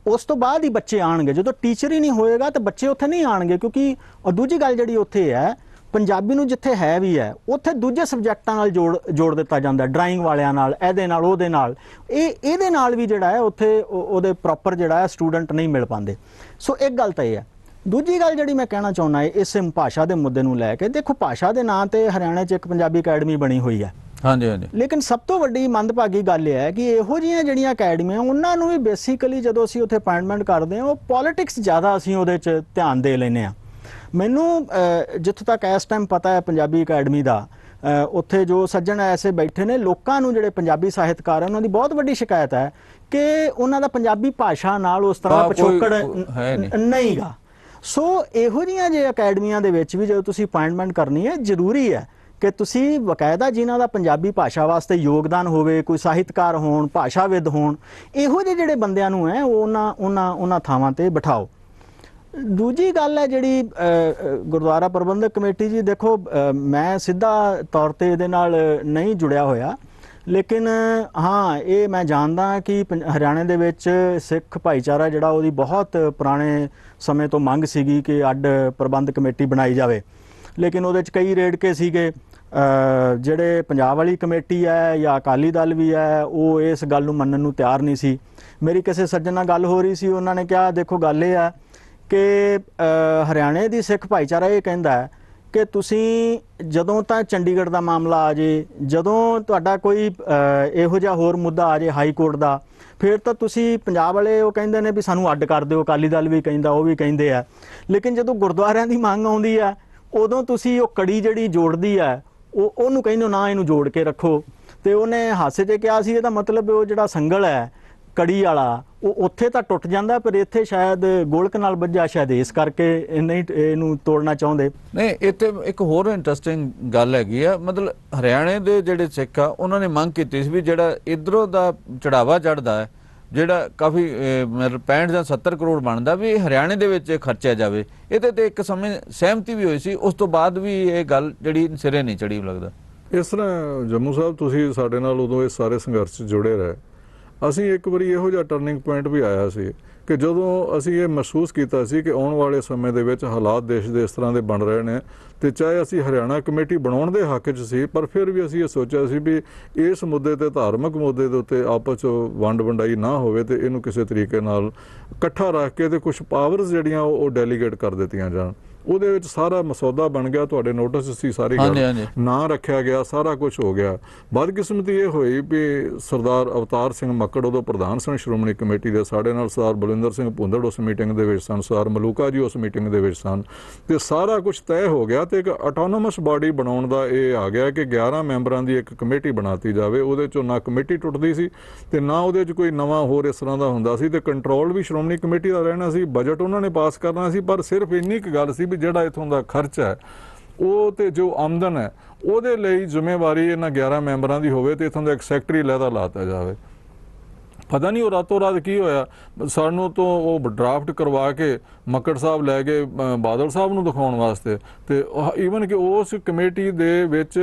ਉਸ ਤੋਂ ਬਾਅਦ ਹੀ ਬੱਚੇ ਆਣਗੇ। ਜਦੋਂ ਟੀਚਰ ਹੀ ਨਹੀਂ ਹੋਏਗਾ ਤਾਂ ਬੱਚੇ ਉੱਥੇ ਨਹੀਂ ਆਣਗੇ, ਕਿਉਂਕਿ ਦੂਜੀ ਗੱਲ ਜਿਹੜੀ ਉੱਥੇ ਹੈ, ਪੰਜਾਬੀ ਨੂੰ ਜਿੱਥੇ ਹੈ ਵੀ ਹੈ ਉੱਥੇ ਦੂਜੇ ਸਬਜੈਕਟਾਂ ਨਾਲ ਜੋੜ ਦਿੱਤਾ ਜਾਂਦਾ, ਡਰਾਇੰਗ ਵਾਲਿਆਂ ਨਾਲ, ਇਹਦੇ ਨਾਲ, ਉਹਦੇ ਨਾਲ। ਇਹਦੇ ਨਾਲ ਵੀ ਜਿਹੜਾ ਹੈ ਉੱਥੇ ਉਹਦੇ ਪ੍ਰੋਪਰ ਜਿਹੜਾ ਹੈ ਸਟੂਡੈਂਟ ਨਹੀਂ ਮਿਲ ਪਾਉਂਦੇ। ਸੋ ਇੱਕ ਗੱਲ ਤਾਂ ਇਹ ਹੈ। ਦੂਜੀ ਗੱਲ ਜਿਹੜੀ ਮੈਂ ਕਹਿਣਾ ਚਾਹੁੰਦਾ ਹੈ ਇਸ ਭਾਸ਼ਾ ਦੇ ਮੁੱਦੇ ਨੂੰ ਲੈ ਕੇ, ਦੇਖੋ ਭਾਸ਼ਾ ਦੇ ਨਾਂ ਤੇ ਹਰਿਆਣਾ 'ਚ ਇੱਕ ਪੰਜਾਬੀ ਅਕੈਡਮੀ ਬਣੀ ਹੋਈ ਹੈ। ਹਾਂਜੀ ਹਾਂਜੀ। ਲੇਕਿਨ ਸਭ ਤੋਂ ਵੱਡੀ ਮੰਦਭਾਗੀ ਗੱਲ ਇਹ ਹੈ ਕਿ ਇਹੋ ਜਿਹੀਆਂ ਜਿਹੜੀਆਂ ਅਕੈਡਮੀਆਂ, ਉਹਨਾਂ ਨੂੰ ਵੀ ਬੇਸਿਕਲੀ ਜਦੋਂ ਅਸੀਂ ਉੱਥੇ ਅਪਾਇੰਟਮੈਂਟ ਕਰਦੇ ਹਾਂ, ਉਹ ਪੋਲਿਟਿਕਸ ਜ਼ਿਆਦਾ ਅਸੀਂ ਉਹਦੇ 'ਚ ਧਿਆਨ ਦੇ ਲੈਂਦੇ ਹਾਂ। ਮੈਨੂੰ ਜਿੱਥੋਂ ਤੱਕ ਇਸ ਟਾਈਮ ਪਤਾ ਹੈ ਪੰਜਾਬੀ ਅਕੈਡਮੀ ਦਾ, ਉੱਥੇ ਜੋ ਸੱਜਣ ਐਸੇ ਬੈਠੇ ਨੇ, ਲੋਕਾਂ ਨੂੰ ਜਿਹੜੇ ਪੰਜਾਬੀ ਸਾਹਿਤਕਾਰ ਹੈ ਉਹਨਾਂ ਦੀ ਬਹੁਤ ਵੱਡੀ ਸ਼ਿਕਾਇਤ ਹੈ ਕਿ ਉਹਨਾਂ ਦਾ ਪੰਜਾਬੀ ਭਾਸ਼ਾ ਨਾਲ ਉਸ ਤਰ੍ਹਾਂ ਪਿਛੋਕੜ ਨਹੀਂਗਾ। ਸੋ ਇਹੋ ਜਿਹੀਆਂ ਜੇ ਅਕੈਡਮੀਆਂ ਦੇ ਵਿੱਚ ਵੀ ਜਦੋਂ ਤੁਸੀਂ ਅਪਾਇੰਟਮੈਂਟ ਕਰਨੀ ਹੈ, ਜ਼ਰੂਰੀ ਹੈ ਕਿ ਤੁਸੀਂ ਬਕਾਇਦਾ ਜਿਨ੍ਹਾਂ ਦਾ ਪੰਜਾਬੀ ਭਾਸ਼ਾ ਵਾਸਤੇ ਯੋਗਦਾਨ ਹੋਵੇ, ਕੋਈ ਸਾਹਿਤਕਾਰ ਹੋਣ, ਭਾਸ਼ਾਵਿਦ ਹੋਣ, ਇਹੋ ਜਿਹੇ ਜਿਹੜੇ ਬੰਦਿਆਂ ਨੂੰ ਹੈ ਉਹਨਾਂ ਥਾਵਾਂ ਤੇ ਬਿਠਾਓ। ਦੂਜੀ ਗੱਲ ਹੈ ਜਿਹੜੀ ਗੁਰਦੁਆਰਾ ਪ੍ਰਬੰਧਕ ਕਮੇਟੀ ਜੀ, ਦੇਖੋ ਮੈਂ ਸਿੱਧਾ ਤੌਰ ਤੇ ਇਹਦੇ ਨਾਲ ਨਹੀਂ ਜੁੜਿਆ ਹੋਇਆ, ਲੇਕਿਨ ਹਾਂ ਇਹ ਮੈਂ ਜਾਣਦਾ ਕਿ ਹਰਿਆਣੇ ਦੇ ਵਿੱਚ ਸਿੱਖ ਭਾਈਚਾਰਾ ਜਿਹੜਾ, ਉਹਦੀ ਬਹੁਤ ਪੁਰਾਣੇ ਸਮੇਂ ਤੋਂ ਮੰਗ ਸੀਗੀ ਕਿ ਅੱਡ ਪ੍ਰਬੰਧਕ ਕਮੇਟੀ ਬਣਾਈ ਜਾਵੇ। ਲੇਕਿਨ ਉਹਦੇ 'ਚ ਕਈ ਰੇੜਕੇ ਸੀਗੇ। ਜਿਹੜੇ ਪੰਜਾਬ ਵਾਲੀ ਕਮੇਟੀ ਹੈ ਜਾਂ ਅਕਾਲੀ ਦਲ ਵੀ ਹੈ, ਉਹ ਇਸ ਗੱਲ ਨੂੰ ਮੰਨਣ ਨੂੰ ਤਿਆਰ ਨਹੀਂ ਸੀ। ਮੇਰੀ ਕਿਸੇ ਸੱਜਣ ਨਾਲ ਗੱਲ ਹੋ ਰਹੀ ਸੀ, ਉਹਨਾਂ ਨੇ ਕਿਹਾ ਦੇਖੋ ਗੱਲ ਇਹ ਹੈ ਕਿ ਹਰਿਆਣੇ ਦੀ ਸਿੱਖ ਭਾਈਚਾਰਾ ਇਹ ਕਹਿੰਦਾ ਹੈ ਕਿ ਤੁਸੀਂ ਜਦੋਂ ਤਾਂ ਚੰਡੀਗੜ੍ਹ ਦਾ ਮਾਮਲਾ ਆ ਜੇ, ਜਦੋਂ ਤੁਹਾਡਾ ਕੋਈ ਇਹੋ ਜਿਹਾ ਹੋਰ ਮੁੱਦਾ ਆ ਜੇ ਹਾਈ ਕੋਰਟ ਦਾ, ਫਿਰ ਤਾਂ ਤੁਸੀਂ ਪੰਜਾਬ ਵਾਲੇ ਉਹ ਕਹਿੰਦੇ ਨੇ ਵੀ ਸਾਨੂੰ ਅੱਡ ਕਰ ਦਿਓ। ਅਕਾਲੀ ਦਲ ਵੀ ਕਹਿੰਦਾ, ਉਹ ਵੀ ਕਹਿੰਦੇ ਆ। ਲੇਕਿਨ ਜਦੋਂ ਗੁਰਦੁਆਰਿਆਂ ਦੀ ਮੰਗ ਆਉਂਦੀ ਹੈ, ਉਦੋਂ ਤੁਸੀਂ ਉਹ ਕੜੀ ਜਿਹੜੀ ਜੋੜਦੀ ਹੈ ਉਹਨੂੰ ਕਹਿੰਦੇ ਨਾ ਇਹਨੂੰ ਜੋੜ ਕੇ ਰੱਖੋ। ਤੇ ਉਹਨੇ ਹਾਸੇ 'ਚ ਕਿਹਾ ਸੀ ਇਹਦਾ ਮਤਲਬ ਉਹ ਜਿਹੜਾ ਸੰਗਲ ਹੈ ਕੜੀ ਵਾਲਾ, ਉਹ ਉੱਥੇ ਤਾਂ ਟੁੱਟ ਜਾਂਦਾ, ਪਰ ਇੱਥੇ ਸ਼ਾਇਦ ਗੋਲਕ ਨਾਲ ਵੱਜਾ, ਸ਼ਾਇਦ ਇਸ ਕਰਕੇ ਨਹੀਂ ਇਹਨੂੰ ਤੋੜਨਾ ਚਾਹੁੰਦੇ। ਨਹੀਂ, ਇੱਥੇ ਇੱਕ ਹੋਰ ਇੰਟਰਸਟਿੰਗ ਗੱਲ ਹੈਗੀ ਆ। ਮਤਲਬ ਹਰਿਆਣੇ ਦੇ ਜਿਹੜੇ ਸਿੱਖ ਆ ਉਹਨਾਂ ਨੇ ਮੰਗ ਕੀਤੀ ਸੀ ਵੀ ਜਿਹੜਾ ਇੱਧਰੋਂ ਦਾ ਚੜਾਵਾ ਚੜ੍ਹਦਾ ਹੈ, ਜਿਹੜਾ ਕਾਫੀ ਮਤਲਬ 65 ਜਾਂ 70 ਕਰੋੜ ਬਣਦਾ, ਵੀ ਹਰਿਆਣੇ ਦੇ ਵਿੱਚ ਖਰਚਿਆ ਜਾਵੇ। ਇਹਦੇ ਤੇ ਇੱਕ ਸਮੇਂ ਸਹਿਮਤੀ ਵੀ ਹੋਈ ਸੀ, ਉਸ ਤੋਂ ਬਾਅਦ ਵੀ ਇਹ ਗੱਲ ਜਿਹੜੀ ਸਿਰੇ ਨਹੀਂ ਚੜੀ ਲੱਗਦਾ। ਇਸ ਤਰ੍ਹਾਂ ਜੰਮੂ ਸਾਹਿਬ ਤੁਸੀਂ ਸਾਡੇ ਨਾਲ ਉਦੋਂ ਇਹ ਸਾਰੇ ਸੰਘਰਸ਼ 'ਚ ਜੁੜੇ ਰਹੇ। ਅਸੀਂ ਇੱਕ ਵਾਰੀ ਇਹੋ ਜਿਹਾ ਟਰਨਿੰਗ ਪੁਆਇੰਟ ਵੀ ਆਇਆ ਸੀ ਕਿ ਜਦੋਂ ਅਸੀਂ ਇਹ ਮਹਿਸੂਸ ਕੀਤਾ ਸੀ ਕਿ ਆਉਣ ਵਾਲੇ ਸਮੇਂ ਦੇ ਵਿੱਚ ਹਾਲਾਤ ਦੇਸ਼ ਦੇ ਇਸ ਤਰ੍ਹਾਂ ਦੇ ਬਣ ਰਹੇ ਨੇ, ਤੇ ਚਾਹੇ ਅਸੀਂ ਹਰਿਆਣਾ ਕਮੇਟੀ ਬਣਾਉਣ ਦੇ ਹੱਕ 'ਚ ਸੀ, ਪਰ ਫਿਰ ਵੀ ਅਸੀਂ ਇਹ ਸੋਚਿਆ ਸੀ ਵੀ ਇਸ ਮੁੱਦੇ ਤੇ, ਧਾਰਮਿਕ ਮੁੱਦੇ ਦੇ ਉੱਤੇ ਆਪਸ 'ਚ ਵੰਡ ਵੰਡਾਈ ਨਾ ਹੋਵੇ ਤੇ ਇਹਨੂੰ ਕਿਸੇ ਤਰੀਕੇ ਨਾਲ ਇਕੱਠਾ ਰੱਖ ਕੇ ਤੇ ਕੁਝ ਪਾਵਰਸ ਜਿਹੜੀਆਂ ਉਹ ਡੈਲੀਗੇਟ ਕਰ ਦਿੱਤੀਆਂ ਜਾਣ। ਉਹਦੇ ਵਿੱਚ ਸਾਰਾ ਮਸੌਦਾ ਬਣ ਗਿਆ, ਤੁਹਾਡੇ ਨੋਟਿਸ ਸੀ ਸਾਰੀ ਗੱਲ, ਨਾਂ ਰੱਖਿਆ ਗਿਆ, ਸਾਰਾ ਕੁਝ ਹੋ ਗਿਆ। ਬਦਕਿਸਮਤੀ ਇਹ ਹੋਈ ਵੀ ਸਰਦਾਰ ਅਵਤਾਰ ਸਿੰਘ ਮੱਕੜ ਉਦੋਂ ਪ੍ਰਧਾਨ ਸਨ ਸ਼੍ਰੋਮਣੀ ਕਮੇਟੀ ਦੇ, ਸਾਡੇ ਨਾਲ ਸਰਦਾਰ ਬਲਵਿੰਦਰ ਸਿੰਘ ਭੁੰਦੜ ਉਸ ਮੀਟਿੰਗ ਦੇ ਵਿੱਚ ਸਨ, ਸਰਦਾਰ ਮਲੂਕਾ ਜੀ ਉਸ ਮੀਟਿੰਗ ਦੇ ਵਿੱਚ ਸਨ, ਤੇ ਸਾਰਾ ਕੁਝ ਤੈਅ ਹੋ ਗਿਆ ਤੇ ਇੱਕ ਆਟੋਨੋਮਸ ਬਾਡੀ ਬਣਾਉਣ ਦਾ ਇਹ ਆ ਗਿਆ ਕਿ 11 ਮੈਂਬਰਾਂ ਦੀ ਇੱਕ ਕਮੇਟੀ ਬਣਾਤੀ ਜਾਵੇ। ਉਹਦੇ 'ਚੋਂ ਨਾ ਕਮੇਟੀ ਟੁੱਟਦੀ ਸੀ ਤੇ ਨਾ ਉਹਦੇ 'ਚ ਕੋਈ ਨਵਾਂ ਹੋਰ ਇਸ ਤਰ੍ਹਾਂ ਦਾ ਹੁੰਦਾ ਸੀ, ਤੇ ਕੰਟਰੋਲ ਵੀ ਸ਼੍ਰੋਮਣੀ ਕਮੇਟੀ ਦਾ ਰਹਿਣਾ ਸੀ, ਬਜਟ ਉਹਨਾਂ ਨੇ ਪਾਸ ਕਰਨਾ ਸੀ। ਪਰ ਸਿਰਫ ਇੰਨੀ ਕੁ ਗੱਲ ਸੀ ਵੀ ਜਿਹੜਾ ਇੱਥੋਂ ਦਾ ਖਰਚ ਹੈ ਉਹ ਤੇ ਜੋ ਆਮਦਨ ਹੈ ਉਹਦੇ ਲਈ ਜ਼ਿੰਮੇਵਾਰੀ ਇਹਨਾਂ 11 ਮੈਂਬਰਾਂ ਦੀ ਹੋਵੇ ਤੇ ਇੱਥੋਂ ਦਾ ਇੱਕ ਸੈਕਟਰੀ ਲਹਿਦਾ ਲਾਤਾ ਜਾਵੇ। ਪਤਾ ਨਹੀਂ ਉਹ ਰਾਤੋਂ ਰਾਤ ਕੀ ਹੋਇਆ, ਸਾਨੂੰ ਤੋਂ ਉਹ ਡਰਾਫਟ ਕਰਵਾ ਕੇ ਮੱਕੜ ਸਾਹਿਬ ਲੈ ਗਏ ਬਾਦਲ ਸਾਹਿਬ ਨੂੰ ਦਿਖਾਉਣ ਵਾਸਤੇ, ਤੇ ਈਵਨ ਕਿ ਉਸ ਕਮੇਟੀ ਦੇ ਵਿੱਚ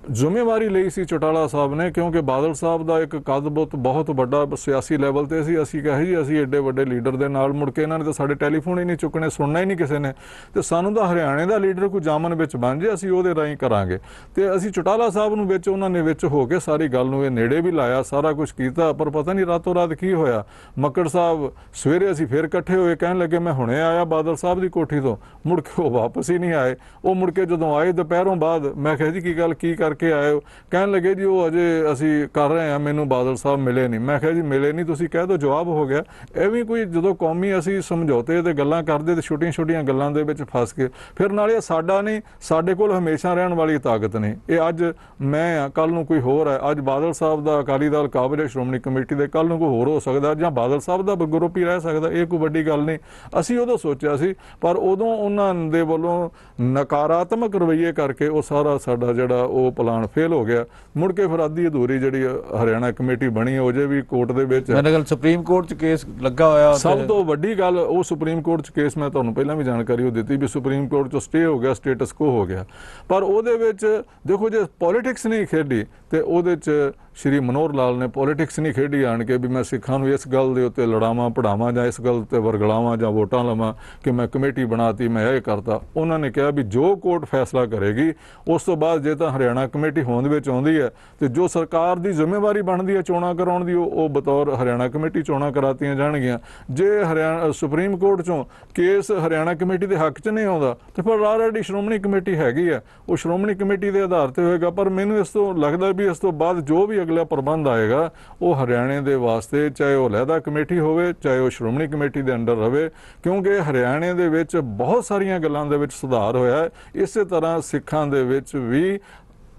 ਜ਼ਿੰਮੇਵਾਰੀ ਲਈ ਸੀ ਚੌਟਾਲਾ ਸਾਹਿਬ ਨੇ, ਕਿਉਂਕਿ ਬਾਦਲ ਸਾਹਿਬ ਦਾ ਇੱਕ ਕੱਦ ਬਹੁਤ ਵੱਡਾ ਸਿਆਸੀ ਲੈਵਲ ਤੇ ਸੀ। ਅਸੀਂ ਕਹੇ ਜੀ ਅਸੀਂ ਏਡੇ ਵੱਡੇ ਲੀਡਰ ਦੇ ਨਾਲ, ਮੁੜ ਕੇ ਇਹਨਾਂ ਨੇ ਤਾਂ ਸਾਡੇ ਟੈਲੀਫੋਨ ਹੀ ਨਹੀਂ ਚੁੱਕਣੇ, ਸੁਣਨਾ ਹੀ ਨਹੀਂ ਕਿਸੇ ਨੇ, ਤੇ ਸਾਨੂੰ ਤਾਂ ਹਰਿਆਣੇ ਦਾ ਲੀਡਰ ਕੋਈ ਜਾਮਨ ਵਿੱਚ ਬਣ ਜੇ ਅਸੀਂ ਉਹਦੇ ਰਾਹੀਂ ਕਰਾਂਗੇ। ਤੇ ਅਸੀਂ ਚੌਟਾਲਾ ਸਾਹਿਬ ਨੂੰ ਵਿੱਚ ਉਹਨਾਂ ਨੇ ਵਿੱਚ ਹੋ ਕੇ ਸਾਰੀ ਗੱਲ ਨੂੰ ਇਹ ਨੇੜੇ ਵੀ ਲਾਇਆ, ਸਾਰਾ ਕੁਝ ਕੀਤਾ, ਪਰ ਪਤਾ ਨਹੀਂ ਰਾਤੋਂ ਰਾਤ ਕੀ ਹੋਇਆ। ਮੱਕੜ ਸਾਹਿਬ ਸਵੇਰੇ ਅਸੀਂ ਫਿਰ ਇਕੱਠੇ ਹੋਏ, ਕਹਿਣ ਲੱਗੇ ਮੈਂ ਹੁਣੇ ਆਇਆ ਬਾਦਲ ਸਾਹਿਬ ਦੀ ਕੋਠੀ ਤੋਂ, ਮੁੜ ਕੇ ਉਹ ਵਾਪਸ ਹੀ ਨਹੀਂ ਆਏ। ਉਹ ਮੁੜ ਕੇ ਜਦੋਂ ਆਏ ਦੁਪਹਿਰੋਂ ਬਾਅਦ, ਮੈਂ ਕਿਹਾ ਜੀ ਕੀ ਗੱਲ, ਕੀ ਕਰਕੇ ਆਏ ਹੋ? ਕਹਿਣ ਲੱਗੇ ਜੀ ਉਹ ਅਜੇ ਅਸੀਂ ਕਰ ਰਹੇ ਹਾਂ, ਮੈਨੂੰ ਬਾਦਲ ਸਾਹਿਬ ਮਿਲੇ ਨਹੀਂ। ਮੈਂ ਕਿਹਾ ਜੀ ਮਿਲੇ ਨਹੀਂ, ਤੁਸੀਂ ਕਹਿ ਦਿਓ ਜਵਾਬ ਹੋ ਗਿਆ। ਇਹ ਵੀ ਕੋਈ ਜਦੋਂ ਕੌਮੀ ਅਸੀਂ ਸਮਝੌਤੇ ਤੇ ਗੱਲਾਂ ਕਰਦੇ ਤੇ ਛੋਟੀਆਂ ਗੱਲਾਂ ਦੇ ਵਿੱਚ ਫਸ ਕੇ ਫਿਰ ਨਾਲੇ ਸਾਡਾ ਨਹੀਂ, ਸਾਡੇ ਕੋਲ ਹਮੇਸ਼ਾ ਰਹਿਣ ਵਾਲੀ ਤਾਕਤ ਨਹੀਂ। ਇਹ ਅੱਜ ਮੈਂ ਆ, ਕੱਲ ਨੂੰ ਕੋਈ ਹੋਰ ਹੈ। ਅੱਜ ਬਾਦਲ ਸਾਹਿਬ ਦਾ ਅਕਾਲੀ ਦਲ ਕਾਬਜ ਹੈ ਸ਼੍ਰੋਮਣੀ ਕਮੇਟੀ ਦੇ, ਕੱਲ ਨੂੰ ਕੋਈ ਹੋਰ ਹੋ ਸਕਦਾ, ਜਾਂ ਬਾਦਲ ਸਾਹਿਬ ਦਾ ਗਰੁੱਪ ਹੀ ਰਹਿ ਸਕਦਾ। ਇਹ ਕੋਈ ਵੱਡੀ ਗੱਲ ਨਹੀਂ। ਅਸੀਂ ਉਦੋਂ ਸੋਚਿਆ ਸੀ, ਪਰ ਉਦੋਂ ਉਹਨਾਂ ਦੇ ਵੱਲੋਂ ਨਕਾਰਾਤਮਕ ਰਵੱਈਏ ਕਰਕੇ ਉਹ ਸਾਰਾ ਸਾਡਾ ਜਿਹੜਾ ਉਹ ਪਲਾਨ ਫੇਲ ਹੋ ਗਿਆ। ਮੁੜ ਕੇ ਫਿਰ ਅੱਧੀ ਅਧੂਰੀ ਜਿਹੜੀ ਹਰਿਆਣਾ ਕਮੇਟੀ ਬਣੀ ਉਹ ਜੇ ਵੀ ਕੋਰਟ ਦੇ ਵਿੱਚ, ਮੇਰੇ ਨਾਲ ਸੁਪਰੀਮ ਕੋਰਟ 'ਚ ਕੇਸ ਲੱਗਾ ਹੋਇਆ। ਸਭ ਤੋਂ ਵੱਡੀ ਗੱਲ ਉਹ ਸੁਪਰੀਮ ਕੋਰਟ 'ਚ ਕੇਸ, ਮੈਂ ਤੁਹਾਨੂੰ ਪਹਿਲਾਂ ਵੀ ਜਾਣਕਾਰੀ ਉਹ ਦਿੱਤੀ ਵੀ ਸੁਪਰੀਮ ਕੋਰਟ 'ਚੋਂ ਸਟੇ ਹੋ ਗਿਆ, ਸਟੇਟਸ ਕੋ ਹੋ ਗਿਆ। ਪਰ ਉਹਦੇ ਵਿੱਚ ਦੇਖੋ ਜੇ ਪੋਲੀਟਿਕਸ ਨਹੀਂ ਖੇਡੀ ਤੇ ਉਹਦੇ 'ਚ ਸ਼੍ਰੀ ਮਨੋਹਰ ਲਾਲ ਨੇ ਪੋਲਿਟਿਕਸ ਨਹੀਂ ਖੇਡੀ ਆਣ ਕੇ ਵੀ ਮੈਂ ਸਿੱਖਾਂ ਨੂੰ ਇਸ ਗੱਲ ਦੇ ਉੱਤੇ ਲੜਾਵਾਂ ਪੜਾਵਾਂ ਜਾਂ ਇਸ ਗੱਲ ਤੇ ਵਰਗਲਾਵਾਂ ਜਾਂ ਵੋਟਾਂ ਲਵਾਂ ਕਿ ਮੈਂ ਕਮੇਟੀ ਬਣਾਤੀ ਮੈਂ ਇਹ ਕਰਤਾ। ਉਹਨਾਂ ਨੇ ਕਿਹਾ ਵੀ ਜੋ ਕੋਰਟ ਫੈਸਲਾ ਕਰੇਗੀ ਉਸ ਤੋਂ ਬਾਅਦ ਜੇ ਤਾਂ ਹਰਿਆਣਾ ਕਮੇਟੀ ਹੋਂਦ ਵਿੱਚ ਆਉਂਦੀ ਹੈ ਤੇ ਜੋ ਸਰਕਾਰ ਦੀ ਜ਼ਿੰਮੇਵਾਰੀ ਬਣਦੀ ਹੈ ਚੋਣਾਂ ਕਰਾਉਣ ਦੀ ਉਹ ਬਤੌਰ ਹਰਿਆਣਾ ਕਮੇਟੀ ਚੋਣਾਂ ਕਰਾਤੀਆਂ ਜਾਣਗੀਆਂ। ਜੇ ਹਰਿਆਣਾ ਸੁਪਰੀਮ ਕੋਰਟ ਚੋਂ ਕੇਸ ਹਰਿਆਣਾ ਕਮੇਟੀ ਦੇ ਹੱਕ 'ਚ ਨਹੀਂ ਆਉਂਦਾ ਤੇ ਫਿਰ ਆਲਰੇਡੀ ਸ਼੍ਰੋਮਣੀ ਕਮੇਟੀ ਹੈਗੀ ਆ, ਉਹ ਸ਼੍ਰੋਮਣੀ ਕਮੇਟੀ ਦੇ ਆਧਾਰ ਤੇ ਹੋਏਗਾ। ਪਰ ਮੈਨੂੰ ਇਸ ਤੋਂ ਲੱਗਦਾ ਵੀ ਇਸ ਤੋਂ ਬਾਅਦ ਜੋ ਵੀ ਅਗਲਾ ਪ੍ਰਬੰਧ ਆਏਗਾ ਉਹ ਹਰਿਆਣੇ ਦੇ ਵਾਸਤੇ, ਚਾਹੇ ਉਹ ਲਹਿਦਾ ਕਮੇਟੀ ਹੋਵੇ ਚਾਹੇ ਉਹ ਸ਼੍ਰੋਮਣੀ ਕਮੇਟੀ ਦੇ ਅੰਡਰ ਰਵੇ, ਕਿਉਂਕਿ ਹਰਿਆਣੇ ਦੇ ਵਿੱਚ ਬਹੁਤ ਸਾਰੀਆਂ ਗੱਲਾਂ ਦੇ ਵਿੱਚ ਸੁਧਾਰ ਹੋਇਆ ਹੈ। ਇਸੇ ਤਰ੍ਹਾਂ ਸਿੱਖਾਂ ਦੇ ਵਿੱਚ ਵੀ